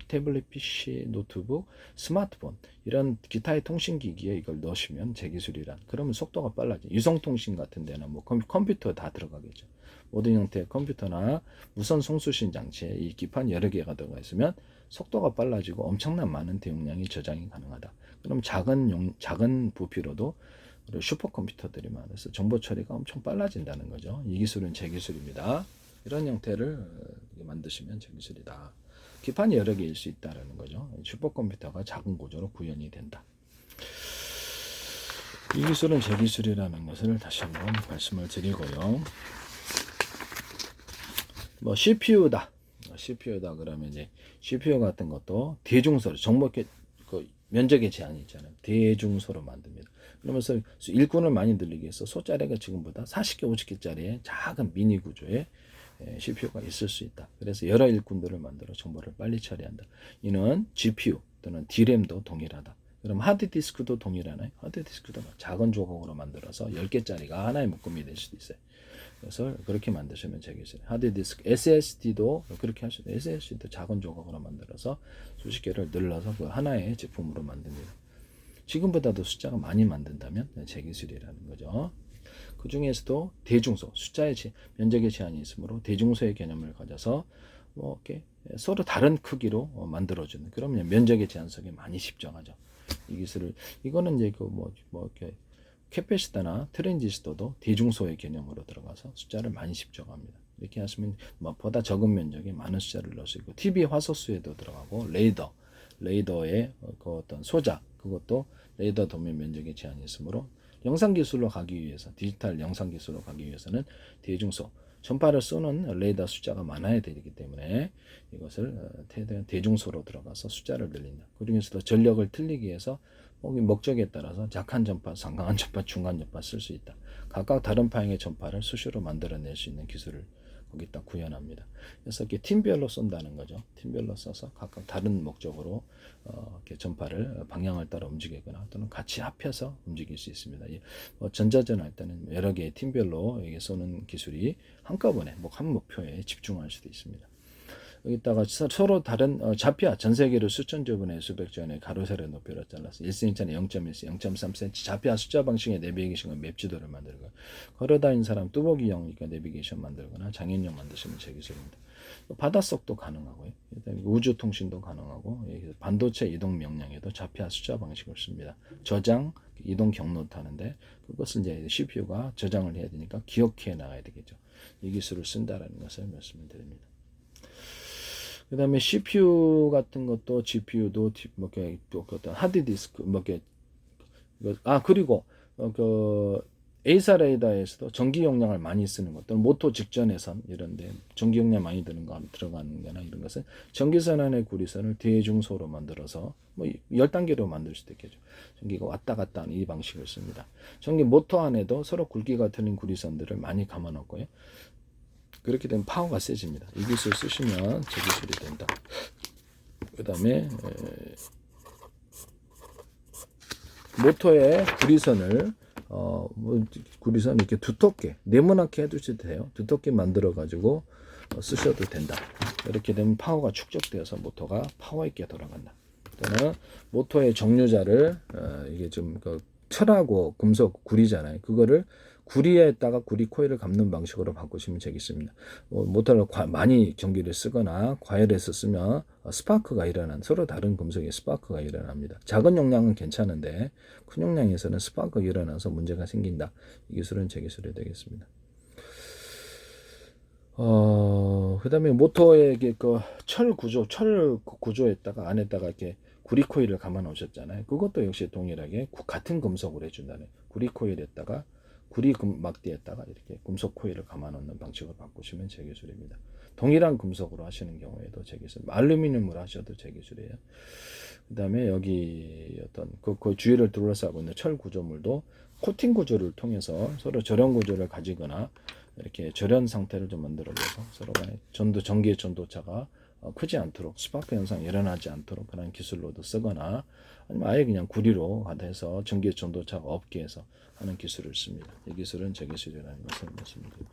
태블릿 PC, 노트북, 스마트폰 이런 기타의 통신기기에 이걸 넣으시면 제 기술이란 그러면 속도가 빨라져. 유성통신 같은 데는 뭐 컴퓨터 다 들어가겠죠. 모든 형태의 컴퓨터나 무선 송수신 장치에 이 기판 여러 개가 들어가 있으면 속도가 빨라지고 엄청난 많은 대용량이 저장이 가능하다. 그럼 작은 부피로도 슈퍼컴퓨터들이 많아서 정보 처리가 엄청 빨라진다는 거죠. 이 기술은 제 기술입니다. 이런 형태를 만드시면 제 기술이다. 기판이 여러 개일 수 있다는 거죠. 슈퍼컴퓨터가 작은 구조로 구현이 된다. 이 기술은 제 기술이라는 것을 다시 한번 말씀을 드리고요. 뭐 CPU다 그러면 이제 CPU 같은 것도 대중소로 정보 면적의 제한이 있잖아요. 대중소로 만듭니다. 그러면서 일꾼을 많이 늘리기 위해서 소짜리가 지금보다 40개, 50개짜리의 작은 미니 구조의 CPU가 있을 수 있다. 그래서 여러 일꾼들을 만들어 정보를 빨리 처리한다. 이는 GPU 또는 D램도 동일하다. 그럼 하드디스크도 동일하나요? 하드디스크도 작은 조각으로 만들어서 10개짜리가 하나의 묶음이 될 수도 있어요. 그래서 그렇게 만드시면 되겠어요. 하드디스크, SSD도 그렇게 하시죠. SSD도 작은 조각으로 만들어서 수십 개를 늘려서 그 하나의 제품으로 만듭니다. 지금보다도 숫자가 많이 만든다면 제 기술이라는 거죠. 그 중에서도 대중소, 숫자의 면적의 제한이 있으므로 대중소의 개념을 가져서 뭐 이렇게 서로 다른 크기로 만들어주는 그러면 면적의 제한 속에 많이 집중하죠. 이 기술을 이거는 이제 이렇게 캐패시터나 트랜지스터도 대중소의 개념으로 들어가서 숫자를 많이 집중합니다. 이렇게 하시면 보다 적은 면적에 많은 숫자를 넣을 수 있고 TV 화소수에도 들어가고 레이더의 그 어떤 소자 그것도 레이더 도면 면적의 제한이 있으므로 영상 기술로 가기 위해서 디지털 영상 기술로 가기 위해서는 대중소 전파를 쏘는 레이더 숫자가 많아야 되기 때문에 이것을 대중소로 들어가서 숫자를 늘린다. 그 중에서도 전력을 틀리기 위해서 목적에 따라서 약한 전파, 강한 전파, 중간 전파 쓸 수 있다. 각각 다른 파형의 전파를 수시로 만들어낼 수 있는 기술을 거기다 구현합니다. 그래서 이렇게 팀별로 쏜다는 거죠. 팀별로 써서 각각 다른 목적으로 이렇게 전파를 방향을 따라 움직이거나 또는 같이 합해서 움직일 수 있습니다. 전자전 할 때는 여러 개의 팀별로 쏘는 기술이 한꺼번에 한 목표에 집중할 수도 있습니다. 여기다가 서로 다른 자피아 전 세계로 수천 조 분의 수백 조 원의 가로세로 높이로 잘라서 1cm나 0.1cm, 0.3cm 자피아 숫자 방식의 내비게이션 맵 지도를 만들고 걸어다니는 사람 뚜벅이형 내비게이션 만들거나 장애인용 만드시면 제 기술입니다. 바닷속도 가능하고요. 우주 통신도 가능하고 반도체 이동 명령에도 자피아 숫자 방식을 씁니다. 저장, 이동 경로도 하는데 그것을 이제 CPU가 저장을 해야 되니까 기억해 나가야 되겠죠. 이 기술을 쓴다라는 것을 말씀을 드립니다. 그 다음에 CPU 같은 것도 GPU도 뭐 어떤 하드디스크 그리고 그 A사 레이더에서도 전기 용량을 많이 쓰는 것 또는 모터 직전에선 이런데 전기 용량 많이 들어가는 거나 이런 것은 전기선 안의 구리선을 대중소로 만들어서 뭐 10단계로 만들 수도 있겠죠. 전기가 왔다 갔다 하는 이 방식을 씁니다. 전기 모터 안에도 서로 굵기가 틀린 구리선들을 많이 감아 놓고요. 그렇게 되면 파워가 세집니다. 이 기술 쓰시면 저 기술이 된다. 그 다음에 모터의 구리선을 구리선 이렇게 두텁게 네모나게 해두셔도 돼요. 두텁게 만들어 가지고 쓰셔도 된다. 이렇게 되면 파워가 축적되어서 모터가 파워 있게 돌아간다. 또는 모터의 정류자를 이게 좀 철하고 금속 구리잖아요. 그거를 구리에다가 구리 코일을 감는 방식으로 바꾸시면 되겠습니다. 모터를 많이 전기를 쓰거나 과열해서 쓰면 스파크가 일어난 서로 다른 금속의 스파크가 일어납니다. 작은 용량은 괜찮은데 큰 용량에서는 스파크가 일어나서 문제가 생긴다. 이 기술은 제 기술이 되겠습니다. 그 다음에 모터의 철 구조에다가 안에다가 이렇게 구리 코일을 감아 놓으셨잖아요. 그것도 역시 동일하게 같은 금속으로 해준다네. 구리 코일에다가 구리 막대에다가 이렇게 금속 코일을 감아 놓는 방식으로 바꾸시면 제 기술입니다. 동일한 금속으로 하시는 경우에도 제 기술, 알루미늄으로 하셔도 제 기술이에요. 그 다음에 여기 어떤 그 주위를 둘러싸고 있는 철 구조물도 코팅 구조를 통해서 서로 절연 구조를 가지거나 이렇게 절연 상태를 좀 만들어줘서 서로 간에 전기의 전도차가 크지 않도록 스파크 현상이 일어나지 않도록 그런 기술로도 쓰거나 아니면 아예 그냥 구리로 해서 전기의 전도차가 없게 해서 하는 기술을 씁니다. 이 기술은 제 기술이라는 것을 말씀드립니다.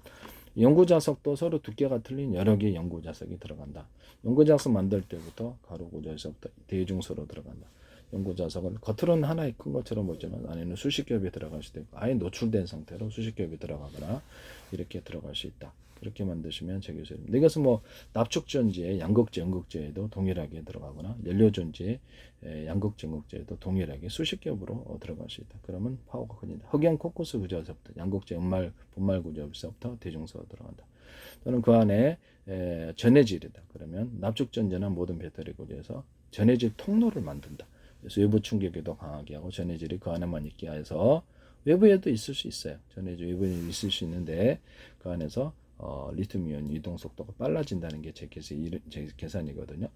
연구 자석도 서로 두께가 틀린 여러 개의 연구 자석이 들어간다. 연구 자석 만들 때부터 가로 구조에서부터 대중소로 들어간다. 연구 자석을 겉으로는 하나의 큰 것처럼 보이지만 안에는 수십 겹이 들어갈 수도 있고 아예 노출된 상태로 수십 겹이 들어가거나 이렇게 들어갈 수 있다. 그렇게 만드시면 제 기술입니다. 이것은 뭐 납축전지에 양극재, 연극재에도 동일하게 들어가거나 연료전지에 양극재, 연극재에도 동일하게 수십 겹으로 들어갈 수 있다. 그러면 파워가 커진다. 흑연 코커스 구조에서부터 양극재, 분말 구조에서부터 대중소로 들어간다. 또는 그 안에 전해질이다. 그러면 납축전지나 모든 배터리 구조에서 전해질 통로를 만든다. 그래서 외부 충격에도 강하게 하고 전해질이 그 안에만 있게 해서 외부에도 있을 수 있어요. 전해질 외부에 있을 수 있는데 그 안에서 리튬이온 이동 속도가 빨라진다는 게 제 계산이거든요.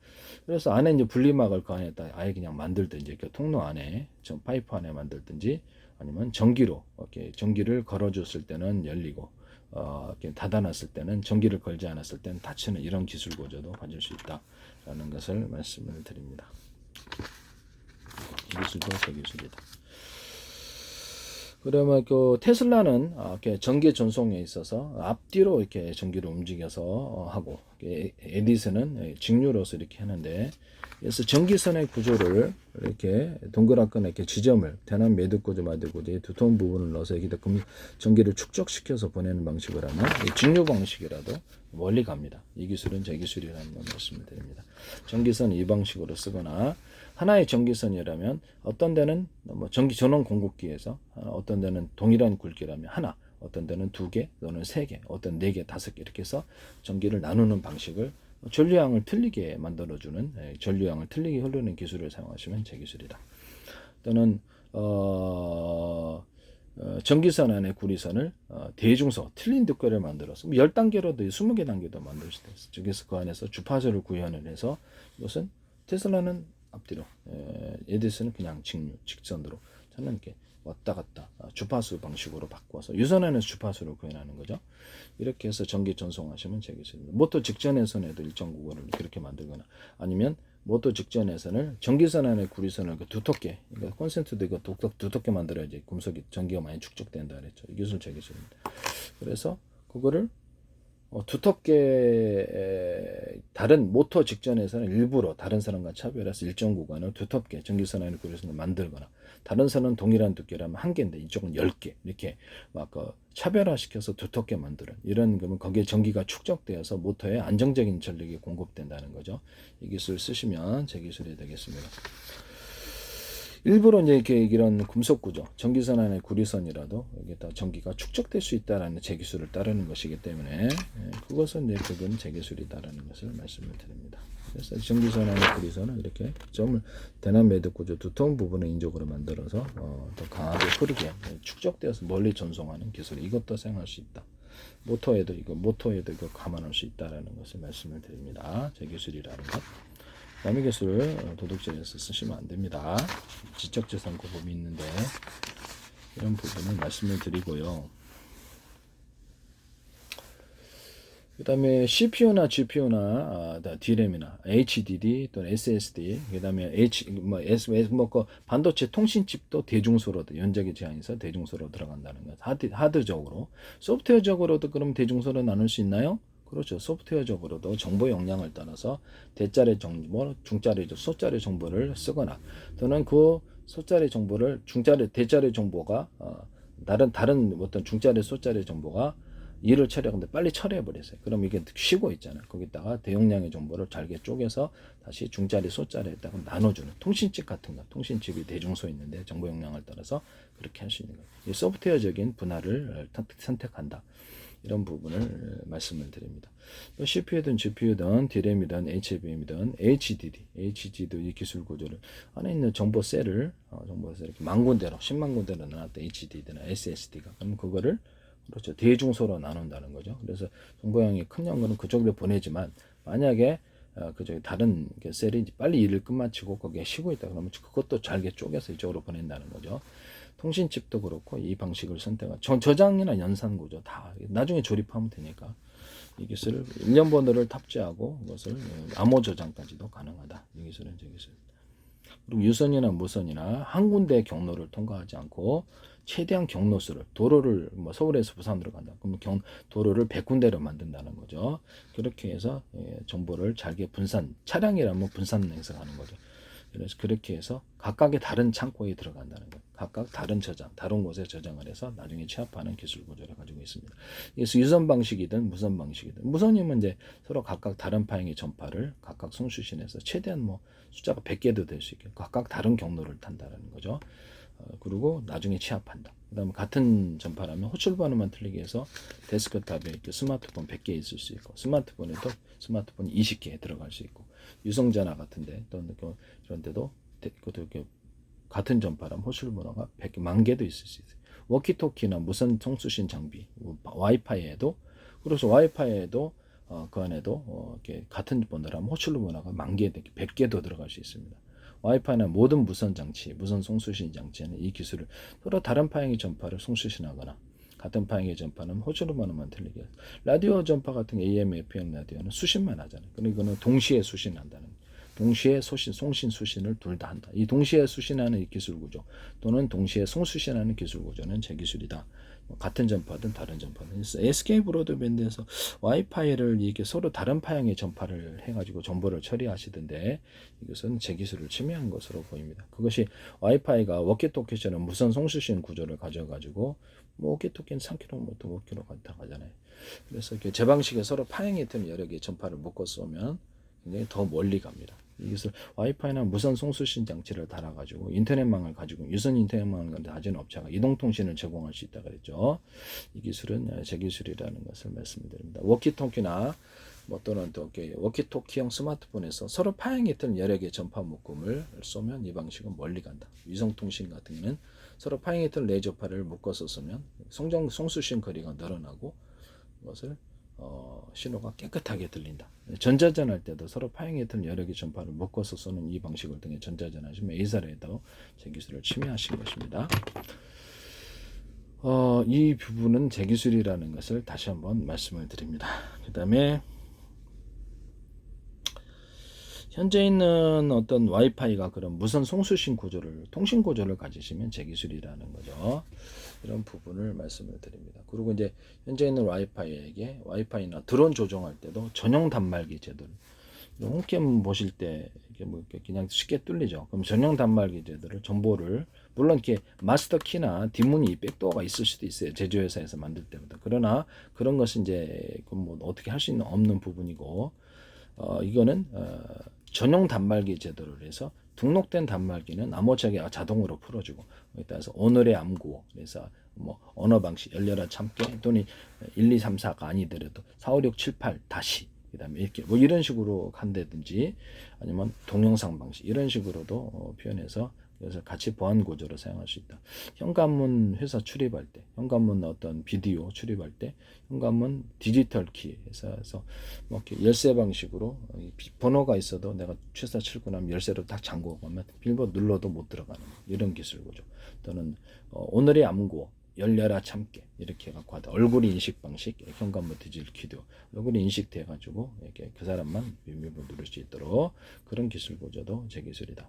그래서 안에 이제 분리막을 그 안에다 아예 그냥 만들든지 그 통로 안에 파이프 안에 만들든지 아니면 전기로 이렇게 전기를 걸어줬을 때는 열리고 이렇게 닫아놨을 때는 전기를 걸지 않았을 때는 닫히는 이런 기술 구조도 가질 수 있다라는 것을 말씀을 드립니다. 이 기술도 제 기술이다. 그러면 그 테슬라는 이렇게 전기 전송에 있어서 앞뒤로 이렇게 전기를 움직여서 하고 에디슨은 직류로서 이렇게 하는데 그래서 전기선의 구조를 이렇게 동그랗거나 이렇게 지점을 대남 매듭 구조 마듭 구조의 두터운 부분을 넣어서 여기다 전기를 축적시켜서 보내는 방식을 하면 직류 방식이라도 멀리 갑니다. 이 기술은 제 기술이라는 걸 말씀을 드립니다. 전기선 이 방식으로 쓰거나 하나의 전기선이라면 어떤 데는 뭐 전기 전원 공급기에서 어떤 데는 동일한 굵기라면 하나, 어떤 데는 2개 또는 3개, 어떤 4개, 5개 이렇게 해서 전기를 나누는 방식을 전류양을 틀리게 만들어주는 전류양을 틀리게 흐르는 기술을 사용하시면 제 기술이다. 또는 전기선 안에 구리선을 대중소 틀린 두께를 만들어서 10단계로도 20개 단계도 만들 수 있어요. 그래서 그 안에서 주파수를 구현을 해서 이것은 테슬라는 앞뒤로 에디슨은 그냥 직선으로 저는 이렇게 왔다 갔다 주파수 방식으로 바꿔서 유선안에서 주파수를 구현하는 거죠. 이렇게 해서 전기 전송하시면 되겠습니다. 모터 직전에선에도 일정 구간을 그렇게 만들거나 아니면 모터 직전에선을 전기선 안에 구리선을 두텁게 그러니까 콘센트도 이거 두텁게 만들어야지 금속이 전기가 많이 축적된다 그랬죠. 이 기술 제 기술입니다. 그래서 그거를 두텁게 다른 모터 직전에서는 일부러 다른 선원과 차별해서 일정 구간을 두텁게 전기선을 구리선을 만들거나 다른 선은 동일한 두께라면 한 개인데 이쪽은 10개 이렇게 막 차별화시켜서 두텁게 만드는 이런 그러면 거기에 전기가 축적되어서 모터에 안정적인 전력이 공급된다는 거죠. 이 기술 쓰시면 제 기술이 되겠습니다. 일부러 이제 이렇게 이런 금속 구조, 전기선 안에 구리선이라도 여기다 전기가 축적될 수 있다라는 제 기술을 따르는 것이기 때문에 그것은 이제 그건 제 기술이다라는 것을 말씀을 드립니다. 그래서 전기선 안에 구리선은 이렇게 점을 대남 매듭 구조 두터운 부분을 인적으로 만들어서 더 강하게 흐르게 축적되어서 멀리 전송하는 기술 이것도 사용할 수 있다. 모터에도 이거 감안할 수 있다라는 것을 말씀을 드립니다. 제 기술이라는 것. 남의 기술을 도덕질에서 쓰시면 안 됩니다. 지적재산 고법이 있는데 이런 부분을 말씀을 드리고요. 그 다음에 CPU나 GPU나 DRAM이나 HDD 또는 SSD 그 다음에 반도체 통신칩도 대중소로 연적이 제한해서 대중소로 들어간다는 것. 하드적으로 소프트웨어적으로도 그럼 대중소로 나눌 수 있나요? 그렇죠. 소프트웨어적으로도 정보 용량을 따라서 대짜리 정보, 중짜리, 소짜리 정보를 쓰거나 또는 그 소짜리 정보를 대짜리 정보가 다른 어떤 중짜리, 소짜리 정보가 일을 처리하는데 빨리 처리해 버렸어요. 그럼 이게 쉬고 있잖아요. 거기다가 대용량의 정보를 잘게 쪼개서 다시 중짜리, 소짜리에다가 나눠주는 통신칩 같은 거. 통신칩이 대중소 있는데 정보 용량을 따라서 그렇게 할 수 있는 거예요. 이 소프트웨어적인 분할을 선택한다. 이런 부분을 말씀을 드립니다. CPU든 GPU든 DRAM이든 HBM이든 HDD도 이 기술 구조를 안에 있는 정보셀을 이렇게 만 군데로 10만 군데로 나눴다 HDD나 SSD가 그럼 그거를 그렇죠 대중소로 나눈다는 거죠. 그래서 정보량이 큰 양은 그쪽으로 보내지만 만약에 그저 다른 셀이 빨리 일을 끝마치고 거기에 쉬고 있다 그러면 그것도 잘게 쪼개서 이쪽으로 보낸다는 거죠. 통신칩도 그렇고 이 방식을 선택한 저장이나 연산 구조 다 나중에 조립하면 되니까 이 기술을 1년 번호를 탑재하고 그것을 암호 저장까지도 가능하다. 이 기술은 제 기술. 그리고 유선이나 무선이나 한 군데 경로를 통과하지 않고 최대한 경로수를 도로를 서울에서 부산으로 간다. 그러면 도로를 100군데로 만든다는 거죠. 그렇게 해서 정보를 잘게 차량이라면 분산 행사하는 거죠. 그래서 그렇게 해서 각각의 다른 창고에 들어간다는 거예요. 각각 다른 곳에 저장을 해서 나중에 취합하는 기술 구조를 가지고 있습니다. 그래서 유선 방식이든 무선 방식이든 무선이면 이제 서로 각각 다른 파행의 전파를 각각 송수신해서 최대한 숫자가 100개도 될 수 있게 각각 다른 경로를 탄다는 거죠. 그리고 나중에 취합한다. 그 다음에 같은 전파라면 호출 번호만 틀리게 해서 데스크탑에 이렇게 스마트폰 100개 있을 수 있고 스마트폰에도 스마트폰 20개 들어갈 수 있고 유성전화 같은데 또 그런 데도 이렇게 같은 전파라면 호출 번호가 100만 개도 있을 수 있어요. 워키토키나 무선 통수신 장비 와이파이에도 그래서 와이파이에도 그 안에도 이렇게 같은 번호라면 호출 번호가 10,000개, 100개도 들어갈 수 있습니다. 와이파이나 모든 무선 장치, 무선 송수신 장치에는 이 기술을 서로 다른 파행의 전파를 송수신하거나 같은 파행의 전파는 호출번호만 틀리게 라디오 전파 같은 AM, FM 라디오는 수신만 하잖아요. 그리고 이거는 동시에 수신한다는 동시에 송신, 수신을 둘 다 한다. 이 동시에 수신하는 이 기술 구조 또는 동시에 송수신하는 기술 구조는 제 기술이다. 같은 전파든 다른 전파든 SK 브로드밴드에서 와이파이를 이렇게 서로 다른 파형의 전파를 해가지고 정보를 처리하시던데 이것은 제 기술을 침해한 것으로 보입니다. 그것이 와이파이가 워키토키처럼 무선 송수신 구조를 가져가지고 워키토키는 3km, 5km 갔다 가잖아요. 그래서 이렇게 제 방식에 서로 파형이 된 여러 개의 전파를 묶어 쏘면 굉장히 더 멀리 갑니다. 이것을 와이파이나 무선 송수신 장치를 달아가지고 인터넷망을 가지고 유선 인터넷망을 가진 업체가 이동통신을 제공할 수 있다 그랬죠. 이 기술은 제 기술이라는 것을 말씀드립니다. 워키토키나 또는 또 워키토키형 스마트폰에서 서로 파행했던 여러 개의 전파 묶음을 쏘면 이 방식은 멀리 간다. 위성통신 같은 경우는 서로 파행했던 레이저파를 묶어서 쏘면 송수신 거리가 늘어나고 그것을 신호가 깨끗하게 들린다. 전자전 할 때도 서로 파행했던 여러 개 전파를 묶어서 쏘는 이 방식을 통해 전자전 하시면 A사례도 제 기술을 침해하신 것입니다. 이 부분은 제 기술이라는 것을 다시 한번 말씀을 드립니다. 그 다음에 현재 있는 어떤 와이파이가 그런 무선 송수신 구조를 통신 구조를 가지시면 제 기술이라는 거죠. 이런 부분을 말씀을 드립니다. 그리고 이제 현재 있는 와이파이에게 와이파이나 드론 조정할 때도 전용 단말기 제도를 홈캠 보실 때 이게 뭐 이렇게 그냥 쉽게 뚫리죠. 그럼 전용 단말기 제도를 정보를 물론 이렇게 마스터 키나 뒷문이 백도어가 있을 수도 있어요. 제조회사에서 만들 때마다. 그러나 그런 것은 이제 뭐 어떻게 할 수 있는 없는 부분이고 이거는 전용 단말기 제도를 해서 등록된 단말기는 암호책에 자동으로 풀어주고 거기에 따라서 오늘의 암구어 그래서 뭐 언어 방식 열려라 참깨 또는 1, 2, 3, 4가 아니더라도 4, 5, 6, 7, 8 다시 그다음에 이렇게 뭐 이런 식으로 한다든지 아니면 동영상 방식 이런 식으로도 표현해서 그래서 같이 보안 구조로 사용할 수 있다. 현관문 회사 출입할 때, 현관문 어떤 비디오 출입할 때, 현관문 디지털 키에서 뭐 이렇게 열쇠 방식으로 번호가 있어도 내가 취사 출근하면 열쇠로 딱 잠그고 가면 비밀번호 눌러도 못 들어가는 이런 기술 구조. 또는 오늘의 암구 열려라 참깨 이렇게 해갖고 하다 얼굴 인식 방식 현관문 디지털 키도 얼굴 인식돼 가지고 이렇게 그 사람만 비밀번호 누를 수 있도록 그런 기술 구조도 제 기술이다.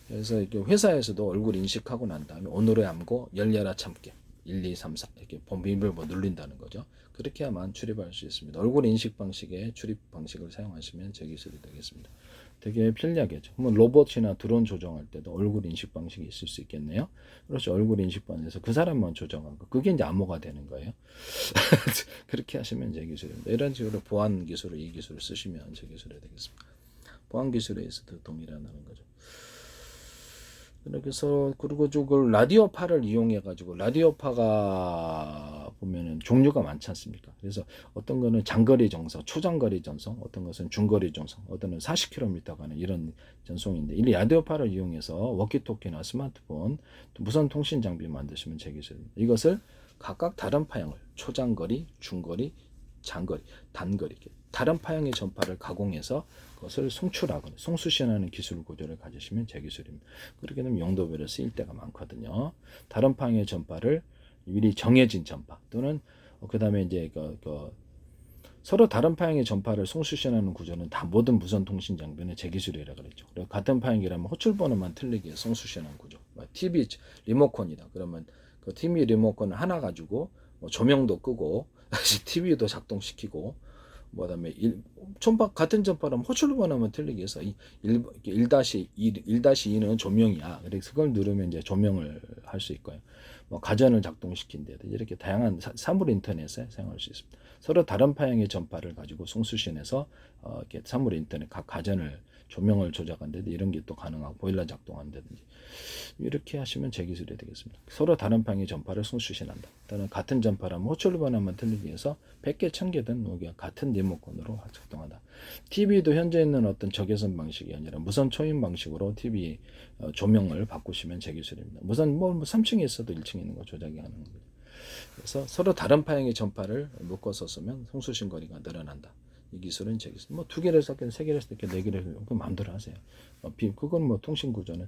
그래서 이렇게 회사에서도 얼굴 인식하고 난 다음에 오늘의 암고 열려라 참깨 1, 2, 3, 4 이렇게 비밀번호 누른다는 거죠. 그렇게 야만 출입할 수 있습니다. 얼굴 인식 방식의 출입 방식을 사용하시면 제 기술이 되겠습니다. 되게 편리하겠죠. 그러면 로봇이나 드론 조정할 때도 얼굴 인식 방식이 있을 수 있겠네요. 그렇죠. 얼굴 인식 방식에서 그 사람만 조정하고 그게 이제 암호가 되는 거예요. 그렇게 하시면 제 기술입니다. 이런 식으로 보안 기술을 이 기술을 쓰시면 제 기술이 되겠습니다. 보안 기술에 있어도 동일하다는 거죠. 그래서 그리고 저걸 라디오파를 이용해 가지고 라디오파가 보면은 종류가 많지 않습니까? 그래서 어떤 거는 장거리 전송, 초장거리 전송, 어떤 것은 중거리 전송, 어떤 건 40km 가는 이런 전송인데 이 라디오파를 이용해서 워키토키나 스마트폰, 무선 통신 장비 만드시면 제 기술입니다. 이것을 각각 다른 파형을 초장거리, 중거리, 장거리, 단거리 다른 파형의 전파를 가공해서 그것을 송출하거나 송수신하는 기술 구조를 가지시면 제 기술입니다. 그렇게 되면 용도별로 쓰일 때가 많거든요. 다른 파형의 전파를 미리 정해진 전파 또는 그 다음에 이제 서로 다른 파형의 전파를 송수신하는 구조는 다 모든 무선 통신 장비는 제 기술이라 그랬죠. 그리고 같은 파형이라면 호출 번호만 틀리게 송수신하는 구조. TV 리모컨이다. 그러면 그 TV 리모컨을 하나 가지고 조명도 끄고 다시 TV도 작동시키고 그다음에 같은 전파라면 호출 번호만 틀리게 해서 1-2는 조명이야. 그래서 그걸 누르면 이제 조명을 할 수 있고요. 뭐 가전을 작동시킨다든지 이렇게 다양한 사물 인터넷에 사용할 수 있습니다. 서로 다른 파형의 전파를 가지고 송수신해서 이렇게 사물 인터넷 각 가전을 조명을 조작한다든지 이런 게 또 가능하고 보일러 작동한다든지 이렇게 하시면 제 기술이 되겠습니다. 서로 다른 방향의 전파를 송수신한다. 또는 같은 전파라면 호출 번호만 틀리기 위해서 100개, 1000개든 같은 리모컨으로 작동한다. TV도 현재 있는 어떤 적외선 방식이 아니라 무선 초인 방식으로 TV 조명을 바꾸시면 제 기술입니다. 무선 뭐 3층에 있어도 1층에 있는 거 조작이 가능한 거죠. 그래서 서로 다른 파형의 전파를 묶어서 쓰면 송수신 거리가 늘어난다. 이 기술은 제 기술. 뭐 2개를 썼든 3개를 썼든 4개를 썼든 그 마음대로 하세요. 그건 뭐 통신 구조는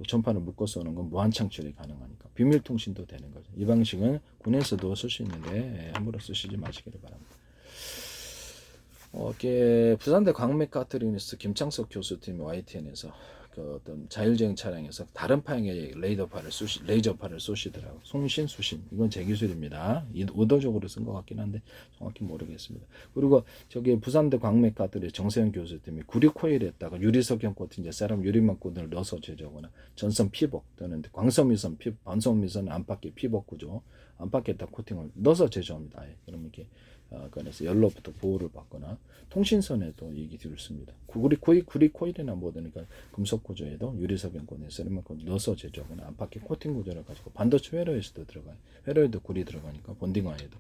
전파를 묶어 쓰는 건 무한 창출이 가능하니까 비밀 통신도 되는 거죠. 이 방식은 군에서도 쓸 수 있는데 함부로 쓰시지 마시기를 바랍니다. 부산대 광맥카트리니스트 김창석 교수팀 YTN에서 그 어떤 자율주행 차량에서 다른 파형의 레이저파를 쏘시더라고요. 송신, 수신. 이건 제 기술입니다. 의도적으로 쓴 것 같긴 한데 정확히 모르겠습니다. 그리고 저기 부산대 광맥카트리 정세현 교수팀이 구리 코일에다가 유리석형 코팅, 사람 유리막 코팅을 넣어서 제조하거나 전선 피복 또는 광섬미선 반섬미선 안팎의 피복 구조, 안팎에다 코팅을 넣어서 제조합니다. 그러면 이렇게 그래서 열로부터 보호를 받거나 통신선에도 이 기술을 씁니다. 구리 코일이나 뭐든가 금속 구조에도 유리석연권에 세라믹을 넣어서 제조하거나 안팎의 코팅 구조를 가지고 반도체 회로에서도 들어가요. 회로에도 구리 들어가니까 본딩화에도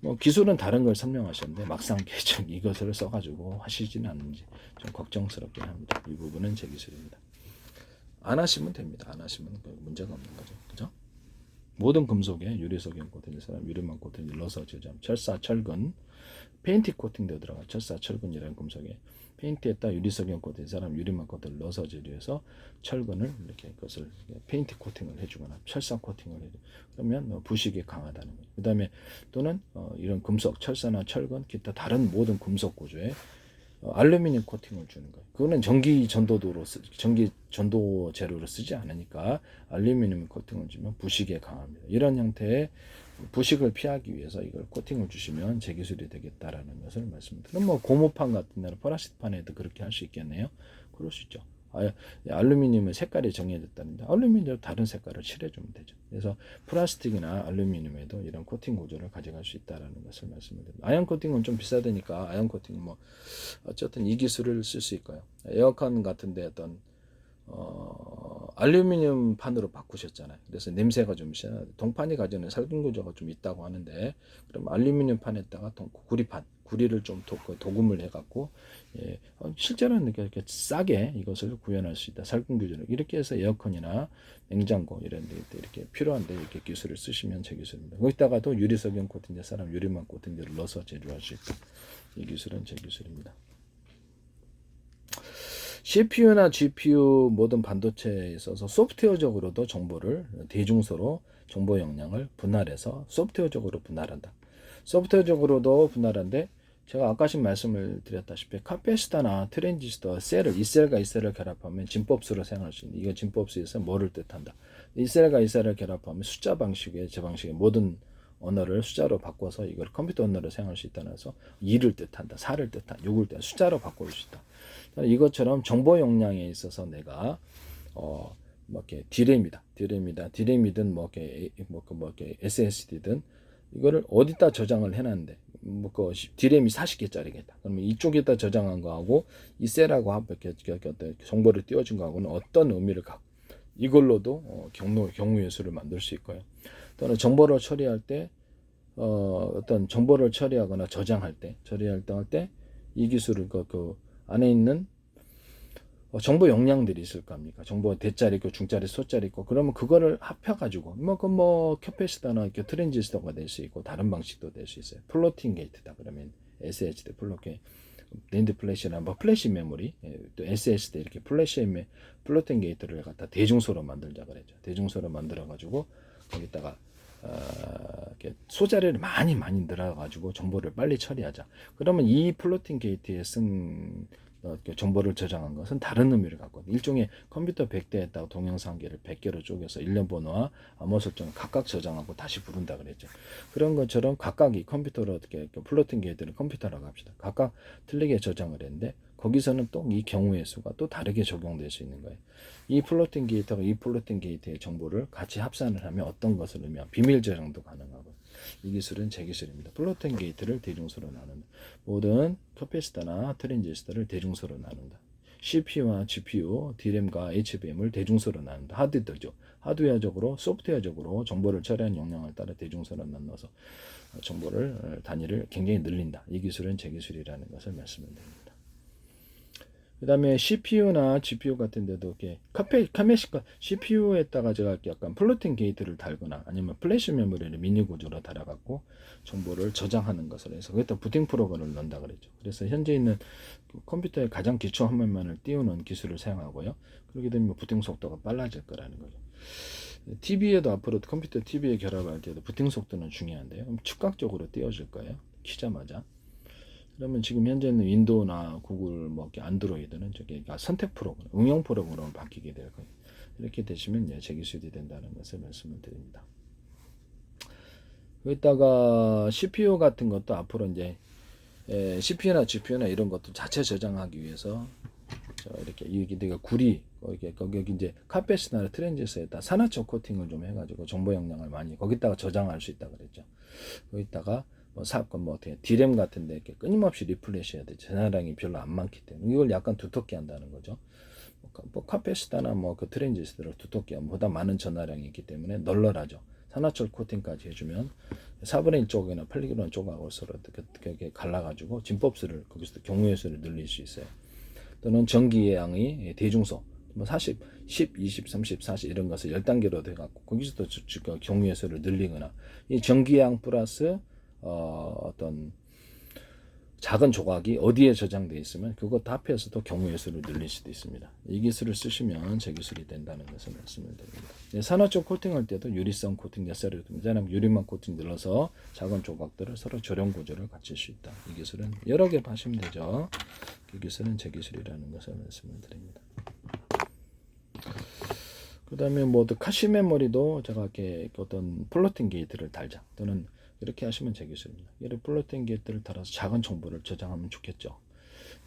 뭐 기술은 다른 걸 설명하셨는데 막상 개정 이것을 써가지고 하시지는 않는지 좀 걱정스럽긴 합니다. 이 부분은 제 기술입니다. 안 하시면 됩니다. 안 하시면 문제가 없는 거죠. 그죠? 모든 금속에 유리석연 코팅, 사람 유리막 코팅을 넣어서 제조함. 철사, 철근, 페인트 코팅도 들어가. 철사, 철근이라는 금속에 페인트에다 유리석연 코팅, 사람 유리막 코팅을 넣어서 제조해서 철근을 이렇게 그것을 페인트 코팅을 해주거나 철사 코팅을 해줘. 그러면 부식이 강하다는 거예요. 그다음에 또는 이런 금속, 철사나 철근, 기타 다른 모든 금속 구조에 알루미늄 코팅을 주는 거예요. 그거는 전기 전도 재료로 쓰지 않으니까 알루미늄 코팅을 주면 부식에 강합니다. 이런 형태의 부식을 피하기 위해서 이걸 코팅을 주시면 제 기술이 되겠다라는 것을 말씀드립니다. 그럼 뭐 고무판 같은 데는 플라스틱판에도 그렇게 할 수 있겠네요. 그럴 수 있죠. 알루미늄은 색깔이 정해졌다는데 알루미늄으로 다른 색깔을 칠해주면 되죠. 그래서 플라스틱이나 알루미늄에도 이런 코팅 구조를 가져갈 수 있다는 것을 말씀드립니다. 아연 코팅은 좀 비싸다니까 아연 코팅 뭐 어쨌든 이 기술을 쓸 수 있고요. 에어컨 같은데 어떤 알루미늄 판으로 바꾸셨잖아요. 그래서 냄새가 좀 동판이 가지는 살균 구조가 좀 있다고 하는데 그럼 알루미늄 판에다가 구리를 좀 도금을 해갖고 실제로는 이렇게 싸게 이것을 구현할 수 있다. 살균 구조를 이렇게 해서 에어컨이나 냉장고 이런 데 이렇게 필요한데 이렇게 기술을 쓰시면 제 기술입니다. 거기다가도 유리석영 코팅제 사람 유리막 코팅제를 넣어서 제조할 수 있다. 이 기술은 제 기술입니다. CPU나 GPU 모든 반도체에 있어서 소프트웨어적으로도 정보를 대중소로 정보 역량을 분할해서 소프트웨어적으로 분할한다. 소프트웨어적으로도 분할한데 제가 아까 말씀을 드렸다시피 카페시터나 트랜지스터 셀을 이 셀과 이 셀을 결합하면 진법수로 사용할 수 있는 이거 진법수에서 뭐를 뜻한다. 이 셀과 이 셀을 결합하면 숫자 방식의 제 방식의 모든 언어를 숫자로 바꿔서 이걸 컴퓨터 언어로 사용할 수 있다는 해서 2를 뜻한다, 4를 뜻한다, 6을 뜻한다, 숫자로 바꿀 수 있다. 이것처럼 정보 용량에 있어서 내가 뭐 이렇게 디램이든 뭐 이렇게 SSD든 이거를 어디다 저장을 해놨는데 그 디램이 40개짜리겠다. 그러면 이쪽에다 저장한 거하고 이 셀하고 이렇게 정보를 띄워준 거하고는 어떤 의미를 갖고 이걸로도 경우의 수를 만들 수 있고요. 또는 정보를 처리할 때 어떤 정보를 처리하거나 저장할 때 이 기술을 그 안에 있는 정보 용량들이 있을 겁니까? 정보 대자리 있고 중자리 소자리 있고 그러면 그거를 합해가지고 뭐 캐패시터나 트랜지스터가 될 수 있고 다른 방식도 될 수 있어요. 플로팅 게이트다 그러면 SSD 플로팅 낸드 플래시나 뭐 플래시 메모리 또 SSD 이렇게 플로팅 게이트를 갖다 대중소로 만들자 그랬죠. 대중소로 만들어 가지고 거기다가 이렇게 소자리를 많이 늘어가지고 정보를 빨리 처리하자. 그러면 이 플로팅 게이트에 쓴 정보를 저장한 것은 다른 의미를 갖고 있다. 일종의 컴퓨터 100대에다가 동영상기를 100개로 쪼개서 일련 번호와 암호 설정을 각각 저장하고 다시 부른다 그랬죠. 그런 것처럼 각각이 컴퓨터로 어떻게 플로팅 게이트를 컴퓨터라고 합시다. 각각 틀리게 저장을 했는데 거기서는 또 이 경우의 수가 또 다르게 적용될 수 있는 거예요. 이 플로팅 게이트와 이 플로팅 게이트의 정보를 같이 합산을 하면 어떤 것을 의미하면 비밀 저장도 가능하고 이 기술은 제 기술입니다. 플로팅 게이트를 대중소로 나눈다. 모든 캐패시터나 트랜지스터를 대중소로 나눈다. CPU와 GPU, DRAM과 HBM을 대중소로 나눈다. 하드웨어적으로 소프트웨어적으로 정보를 처리하는 역량을 따라 대중소로 나눠서 정보를 단위를 굉장히 늘린다. 이 기술은 제 기술이라는 것을 말씀을 드립니다. 그 다음에 CPU나 GPU 같은 데도 이렇게 CPU에다가 제가 약간 플로팅 게이트를 달거나 아니면 플래시 메모리를 미니 구조로 달아갖고 정보를 저장하는 것을 해서 거기다 부팅 프로그램을 넣는다 그랬죠. 그래서 현재 있는 컴퓨터의 가장 기초 화면만을 띄우는 기술을 사용하고요. 그렇게 되면 부팅 속도가 빨라질 거라는 거죠. TV에도 앞으로 컴퓨터 TV에 결합할 때도 부팅 속도는 중요한데요. 즉각적으로 띄워질 거예요. 키자마자. 그러면 지금 현재는 윈도우나 구글 뭐 안드로이드는 저기 선택 프로그램, 응용 프로그램으로 바뀌게 될 거예요. 이렇게 되시면 제 기술이 된다는 것을 말씀을 드립니다. 여기다가 CPU 같은 것도 앞으로 이제 CPU나 GPU나 이런 것도 자체 저장하기 위해서 이렇게 이게 구리 거기 이제 카펫이나 트랜지스터에다 산화철 코팅을 좀 해가지고 정보 용량을 많이 거기다가 저장할 수 있다 그랬죠. 거기다가 어떻게 디램 같은데 이렇게 끊임없이 리플레시 해야 돼. 전화량이 별로 안 많기 때문에 이걸 약간 두텁게 한다는 거죠. 카페시타나 그 트랜지스터를 두텁게 보다 많은 전화량이 있기 때문에 널널하죠. 산화철 코팅까지 해주면 4분의 1 쪽이나 8분의 1 쪽하고 서로 이렇게 갈라가지고 진법수를 거기서 경우의 수를 늘릴 수 있어요. 또는 전기의 양이 대중소 40, 10, 20, 30, 40 이런 것을 10단계로 돼갖고 거기서도 경우의 수를 늘리거나 이 전기양 플러스 어떤 작은 조각이 어디에 저장되어 있으면 그것 다 합해서도 경우의 수를 늘릴 수도 있습니다. 이 기술을 쓰시면 제 기술이 된다는 것을 말씀을 드립니다. 산화적 코팅할 때도 유리성 코팅, necessary 유리만 코팅 눌러서 작은 조각들을 서로 조령 구조를 갖출 수 있다. 이 기술은 여러 개 하시면 되죠. 이 기술은 제 기술이라는 것을 말씀을 드립니다. 그 다음에 뭐 카시 메모리도 제가 이렇게 어떤 플로팅 게이트를 달자 또는 이렇게 하시면 제 기술입니다. 얘를 플로팅 게이트를 달아서 작은 정보를 저장하면 좋겠죠.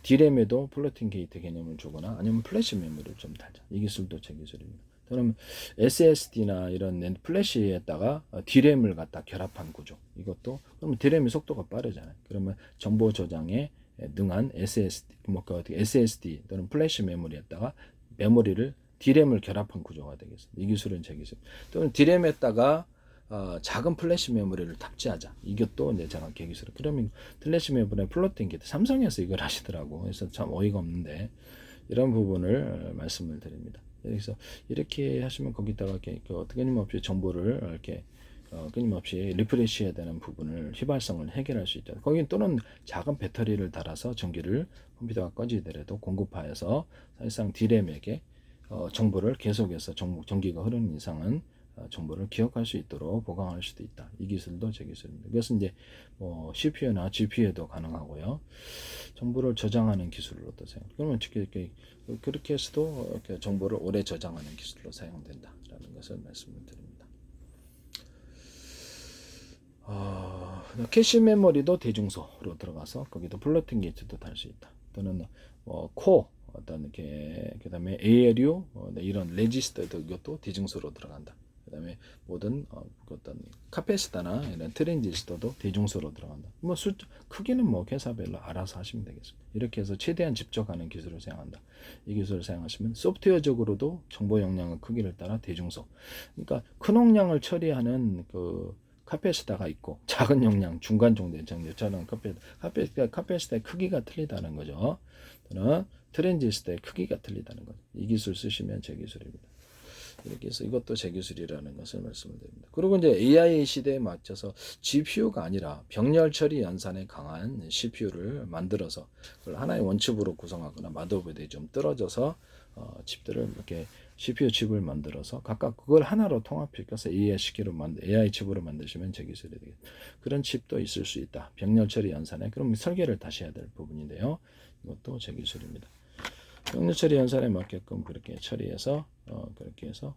D램에도 플로팅 게이트 개념을 주거나 아니면 플래시 메모리를 좀 달자. 이 기술도 제 기술입니다. 또는 SSD나 이런 플래시에다가 D램을 갖다 결합한 구조. 이것도 그러면 D램의 속도가 빠르잖아요. 그러면 정보 저장에 능한 SSD 또는 플래시 메모리에다가 메모리를 D램을 결합한 구조가 되겠습니다. 이 기술은 제 기술. 또는 D램에다가 작은 플래시 메모리를 탑재하자. 이것도 이제 제가 계기술. 그러면 플래시 메모리 플로팅 게이트 삼성에서 이걸 하시더라고. 그래서 참 어이가 없는데 이런 부분을 말씀을 드립니다. 그래서 이렇게 하시면 거기다가 이렇게 끊임없이 정보를 이렇게 끊임없이 리프레시해야 되는 부분을 휘발성을 해결할 수 있죠. 거기 또는 작은 배터리를 달아서 전기를 컴퓨터가 꺼지더라도 공급하여서 사실상 D램에게 정보를 계속해서 전기가 흐르는 이상은 정보를 기억할 수 있도록 보강할 수도 있다. 이 기술도 제 기술입니다. 그것은 이제 뭐 CPU나 GPU에도 가능하고요. 정보를 저장하는 기술로 또 사용. 그러면 그렇게 해서도 이렇게 정보를 오래 저장하는 기술로 사용된다라는 것을 말씀을 드립니다. 캐시 메모리도 대중소로 들어가서 거기도 플로팅 게이트도 달 수 있다. 또는 코어 어떤 이렇게 그다음에 ALU 이런 레지스터도 이것도 대중소로 들어간다. 그다음에 모든 어떤 카패시터나 이런 트랜지스터도 대중소로 들어간다. 뭐 크기는 뭐 회사별로 알아서 하시면 되겠습니다. 이렇게 해서 최대한 집적하는 기술을 사용한다. 이 기술을 사용하시면 소프트웨어적으로도 정보 용량의 크기를 따라 대중소. 그러니까 큰 용량을 처리하는 카패시터가 있고 작은 용량 중간 정도의 정도처럼 카패시터의 크기가 틀리다는 거죠. 또는 트랜지스터의 크기가 틀리다는 거죠. 이 기술 쓰시면 제 기술입니다. 이렇게 해서 이것도 제 기술이라는 것을 말씀을 드립니다. 그리고 이제 AI 시대에 맞춰서 GPU가 아니라 병렬 처리 연산에 강한 CPU를 만들어서 그걸 하나의 원칩으로 구성하거나 마더보드에 좀 떨어져서 칩들을 이렇게 CPU 칩을 만들어서 각각 그걸 하나로 통합시켜서 AI 칩으로 만드시면 제 기술이 되겠습니다. 그런 칩도 있을 수 있다. 병렬 처리 연산에 그럼 설계를 다시 해야 될 부분인데요. 이것도 제 기술입니다. 병렬 처리 연산에 맞게끔 그렇게 처리해서 그렇게 해서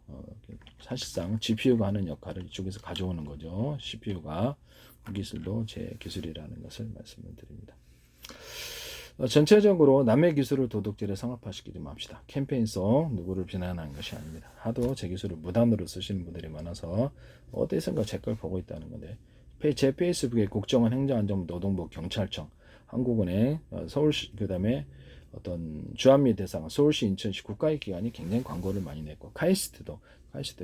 사실상 GPU가 하는 역할을 이쪽에서 가져오는 거죠. CPU가 그 기술도 제 기술이라는 것을 말씀을 드립니다. 전체적으로 남의 기술을 도둑질에 성합화시키지 맙시다. 캠페인성 누구를 비난하는 것이 아닙니다. 하도 제 기술을 무단으로 쓰시는 분들이 많아서 어디선가 제 걸 보고 있다는 건데 제 페이스북에 국정원 행정안전부 노동부 경찰청 한국은행 서울시 그다음에 어떤 주한미 대상 서울시 인천시 국가의 기관이 굉장히 광고를 많이 냈고 카이스트도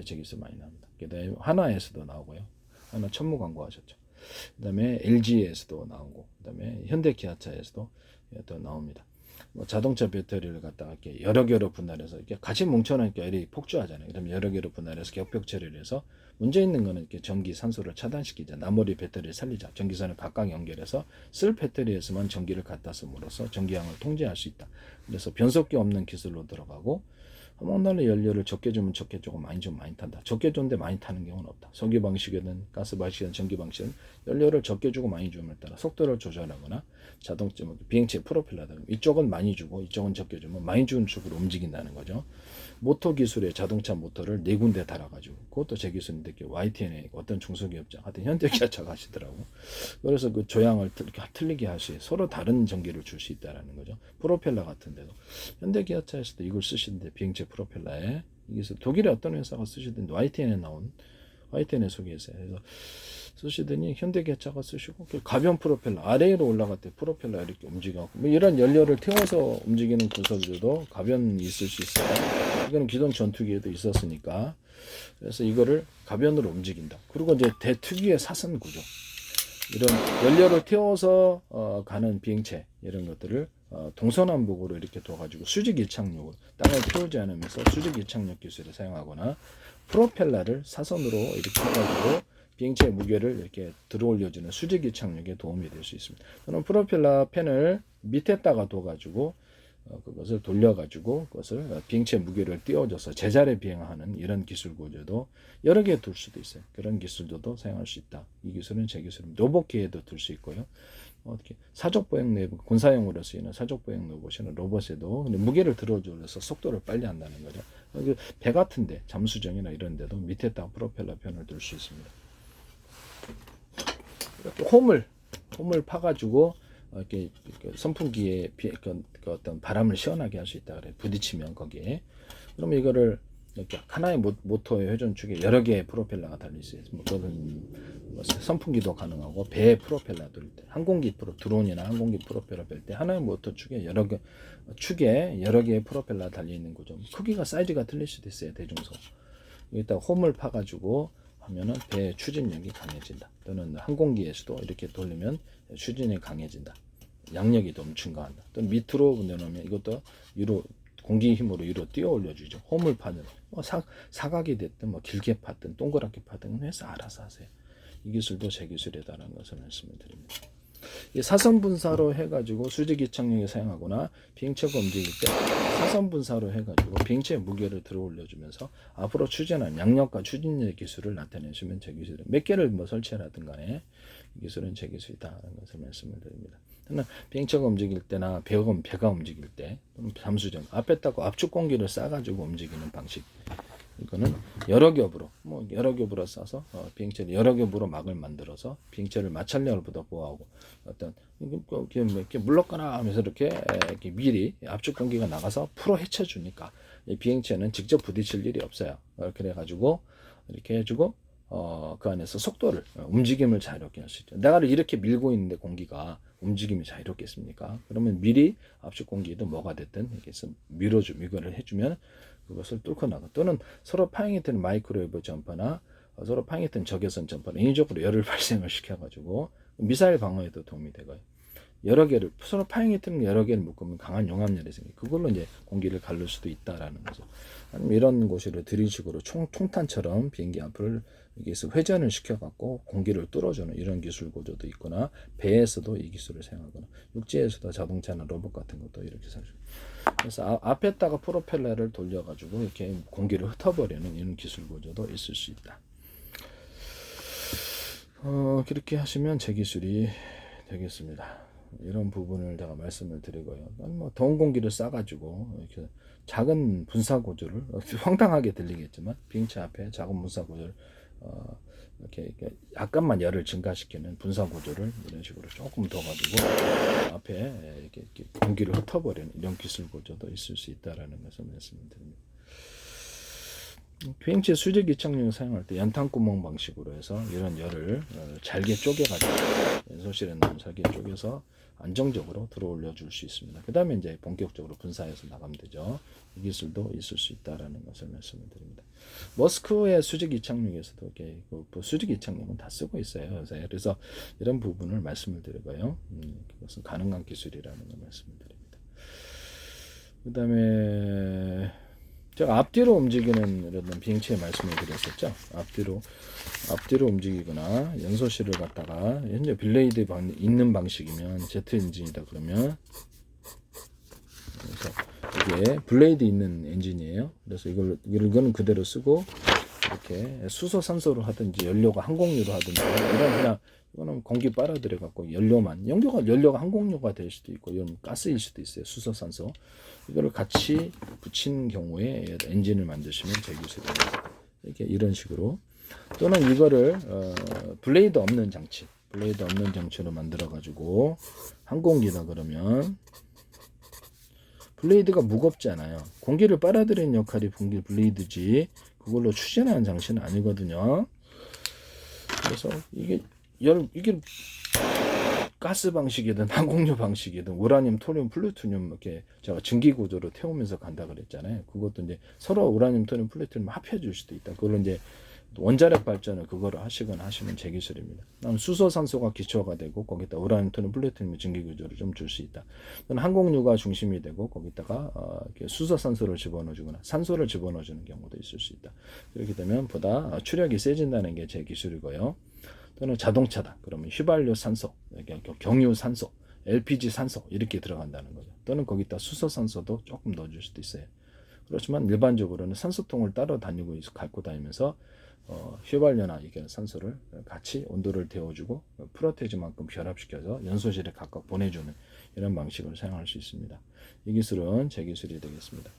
제 기술 많이 나옵니다. 그다음에 하나에서도 나오고요. 하나 천무 광고 하셨죠. 그다음에 LG에서도 나오고 그다음에 현대기아차에서도 또 나옵니다. 뭐 자동차 배터리를 갖다가 이렇게 여러 개로 분할해서 이렇게 같이 뭉쳐놓으니까 열이 폭주하잖아요. 그럼 여러 개로 분할해서 격벽 처리를 해서 문제 있는 거는 이렇게 전기 산소를 차단시키자. 나머지 배터리를 살리자. 전기선을 각각 연결해서 쓸 배터리에서만 전기를 갖다 씀으로써 전기량을 통제할 수 있다. 그래서 변속기 없는 기술로 들어가고 화목난로 연료를 적게 주면 적게 주고 많이 주면 많이 탄다. 적게 주는데 많이 타는 경우는 없다. 석유 방식이든 가스 방식이든 전기 방식은 연료를 적게 주고 많이 주면 따라 속도를 조절하거나 자동차 비행체 프로펠러다. 이쪽은 많이 주고 이쪽은 적게 주면 많이 주는 쪽으로 움직인다는 거죠. 모터 기술의 자동차 모터를 4군데 달아가지고 그것도 제 기술인데 YTN에 어떤 중소기업자 하여튼 현대기아차가 하시더라고. 그래서 그 조향을 틀리게 할 수 있어요. 서로 다른 전기를 줄 수 있다는 거죠. 프로펠러 같은데도 현대기아차에서도 이걸 쓰시는데 비행체 프로펠러에 이게 독일의 어떤 회사가 쓰시던데 YTN에 나온 YTN에 소개했어요. 그래서 쓰시더니 현대기아차가 쓰시고 가변 프로펠러 아래로 올라갈 때 프로펠러 이렇게 움직여고 뭐 이런 연료를 태워서 움직이는 구석들도 가변이 있을 수 있어요. 이거는 기존 전투기에도 있었으니까 그래서 이거를 가변으로 움직인다. 그리고 이제 대특유의 사선 구조 이런 연료를 태워서 가는 비행체 이런 것들을 동서남북으로 이렇게 둬가지고 수직 이착륙으로 땅을 태우지 않으면서 수직 이착륙 기술을 사용하거나 프로펠러를 사선으로 이렇게 해가지고 비행체의 무게를 이렇게 들어올려주는 수직이 착륙에 도움이 될 수 있습니다. 또는 프로펠러 펜을 밑에다가 둬가지고 그것을 돌려가지고 그것을 비행체 무게를 띄워줘서 제자리 비행하는 이런 기술 구조도 여러 개 둘 수도 있어요. 그런 기술도 사용할 수 있다. 이 기술은 제 기술입니다. 로봇기에도 둘 수 있고요. 어떻게 사족보행 내부 군사용으로 쓰이는 사족보행 로봇이나 로봇에도 근데 무게를 들어줘서 속도를 빨리 한다는 거죠. 배 같은데 잠수정이나 이런 데도 밑에다 프로펠러 편을 둘 수 있습니다. 홈을 파가지고 이렇게 선풍기에 그 어떤 바람을 시원하게 할 수 있다 그래. 부딪히면 거기에. 그러면 이거를 이렇게 하나의 모터의 회전축에 여러 개의 프로펠러가 달려 있어요. 그거는 선풍기도 가능하고 배 프로펠러 돌릴 때, 드론이나 항공기 프로펠러 뺄 때 하나의 모터 축에 여러 개의 프로펠러 달려 있는 거죠. 크기가 사이즈가 틀릴 수도 있어요. 대중소. 여기다 홈을 파가지고 하면은 배의 추진력이 강해진다. 또는 항공기에서도 이렇게 돌리면 추진이 강해진다. 양력이 좀 증가한다. 또 밑으로 내놓으면 이것도 위로 공기 힘으로 위로 뛰어 올려주죠. 홈을 파는 사각이 됐든 길게 파든 동그랗게 파든 해서 알아서 하세요. 이 기술도 제 기술이다라는 것을 말씀을 드립니다. 사선 분사로 해가지고 수직이 착륙에 사용하거나 비행체가 움직일 때 사선 분사로 해가지고 비행체의 무게를 들어 올려주면서 앞으로 추진한 양력과 추진력 기술을 나타내시면 제 기술. 몇 개를 설치하든 간에 이 기술은 제 기술이다라는 것을 말씀을 드립니다. 비행체가 움직일 때나 배가 움직일 때 잠수정 앞에다가 압축 공기를 싸가지고 움직이는 방식. 이거는 여러 겹으로 싸서 비행체를 여러 겹으로 막을 만들어서 비행체를 마찰력으로부터 보호하고 어떤 이렇게 물렀거나 하면서 이렇게 미리 압축 공기가 나가서 풀어 헤쳐주니까 비행체는 직접 부딪힐 일이 없어요. 그래가지고 이렇게 해주고 그 안에서 속도를 움직임을 자유롭게 할 수 있죠. 내가 이렇게 밀고 있는데 공기가 움직임이 자유롭겠습니까? 그러면 미리 압축 공기도 뭐가 됐든 이렇게 해서 이거를 해주면 그것을 뚫고 나가. 또는 서로 파행이 되는 마이크로웨이브 전파나 서로 파행이 되는 적외선 전파를 인위적으로 열을 발생을 시켜가지고 미사일 방어에도 도움이 되고요. 서로 파행이 되는 여러 개를 묶으면 강한 용암열이 생기고 그걸로 이제 공기를 가를 수도 있다라는 거죠. 아니면 이런 곳으로 드릴식으로 총탄처럼 비행기 앞을 여기서 회전을 시켜갖고 공기를 뚫어주는 이런 기술 구조도 있거나 배에서도 이 기술을 사용하거나 육지에서도 자동차나 로봇 같은 것도 이렇게 사용해요. 그래서 앞에다가 프로펠러를 돌려가지고 이렇게 공기를 흩어버리는 이런 기술 구조도 있을 수 있다. 그렇게 하시면 제 기술이 되겠습니다. 이런 부분을 제가 말씀을 드리고요. 더운 공기를 싸가지고 이렇게 작은 분사 구조를 황당하게 들리겠지만 비행체 앞에 작은 분사 구조를 이렇게 약간만 열을 증가시키는 분사 구조를 이런 식으로 조금 더 가지고 앞에 이렇게 공기를 흩어버리는 이런 기술 구조도 있을 수 있다라는 것을 말씀드립니다. 비행체 수직 이착륙을 사용할 때 연탄구멍 방식으로 해서 이런 열을 잘게 쪼개가지고 연소실에 넣은 잘게 쪼개서 안정적으로 들어 올려줄 수 있습니다. 그 다음에 이제 본격적으로 분사해서 나가면 되죠. 이 기술도 있을 수 있다라는 것을 말씀을 드립니다. 머스크의 수직 이착륙에서도 이렇게 수직 이착륙은 다 쓰고 있어요. 그래서 이런 부분을 말씀을 드리고요. 그것은 가능한 기술이라는 걸 말씀을 드립니다. 그 다음에 제가 앞뒤로 움직이는 이런 비행체의 말씀을 드렸었죠. 앞뒤로 움직이거나 연소실을 갖다가 현재 블레이드 있는 방식이면 제트 엔진이다 그러면 그래서 이게 블레이드 있는 엔진이에요. 그래서 이거는 그대로 쓰고 이렇게 수소 산소로 하든지 연료가 항공유로 하든지 이런 이거는 공기 빨아들여 갖고 연료가 항공유가 될 수도 있고 이건 가스일 수도 있어요. 수소 산소 이거를 같이 붙인 경우에 엔진을 만드시면 제 기술입니다. 이렇게 이런 식으로 또는 이거를 블레이드 없는 장치로 만들어 가지고 항공기다 그러면 블레이드가 무겁잖아요. 공기를 빨아들이는 역할이 블레이드지 그걸로 추진하는 장치는 아니거든요. 그래서 이게 가스 방식이든 항공유 방식이든 우라늄, 토륨, 플루토늄 이렇게 제가 증기 구조로 태우면서 간다 그랬잖아요. 그것도 이제 서로 우라늄, 토륨, 플루토늄 합해줄 수도 있다. 그걸 이제 원자력 발전을 그거를 하시거나 하시면 제 기술입니다. 수소, 산소가 기초가 되고 거기다 우라늄, 토륨, 플루토늄 증기 구조를 좀 줄 수 있다. 또는 항공유가 중심이 되고 거기다가 수소, 산소를 집어넣어주거나 산소를 집어넣어주는 경우도 있을 수 있다. 그렇게 되면 보다 추력이 세진다는 게 제 기술이고요. 또는 자동차다. 그러면 휘발유 산소, 경유 산소, LPG 산소 이렇게 들어간다는 거죠. 또는 거기다 수소, 산소도 조금 넣어줄 수도 있어요. 그렇지만 일반적으로는 산소통을 따로 갖고 다니면서 휘발유나 이게 산소를 같이 온도를 데워주고 프로테이즈만큼 결합시켜서 연소실에 각각 보내주는 이런 방식을 사용할 수 있습니다. 이 기술은 제 기술이 되겠습니다.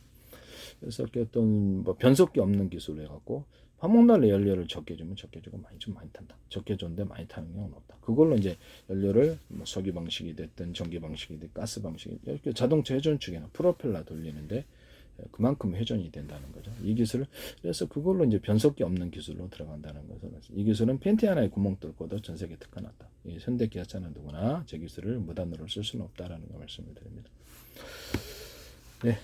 그래서 어떤 뭐 변속기 없는 기술을 해갖고 화목난로 연료를 적게 주면 적게 주고 많이 주면 많이 탄다. 적게 줬는데 많이 타는 경우는 없다. 그걸로 이제 연료를 뭐 석유 방식이 됐든 전기 방식이 됐든 가스 방식이 이렇게 자동차 회전축이나 프로펠러 돌리는데 그만큼 회전이 된다는 거죠. 이 기술을 그래서 그걸로 이제 변속기 없는 기술로 들어간다는 거죠. 이 기술은 팬티 하나에 구멍 뚫고도 전 세계 특화났다. 현대 기아차는 누구나 제 기술을 무단으로 쓸 수는 없다라는 거 말씀을 드립니다. 네.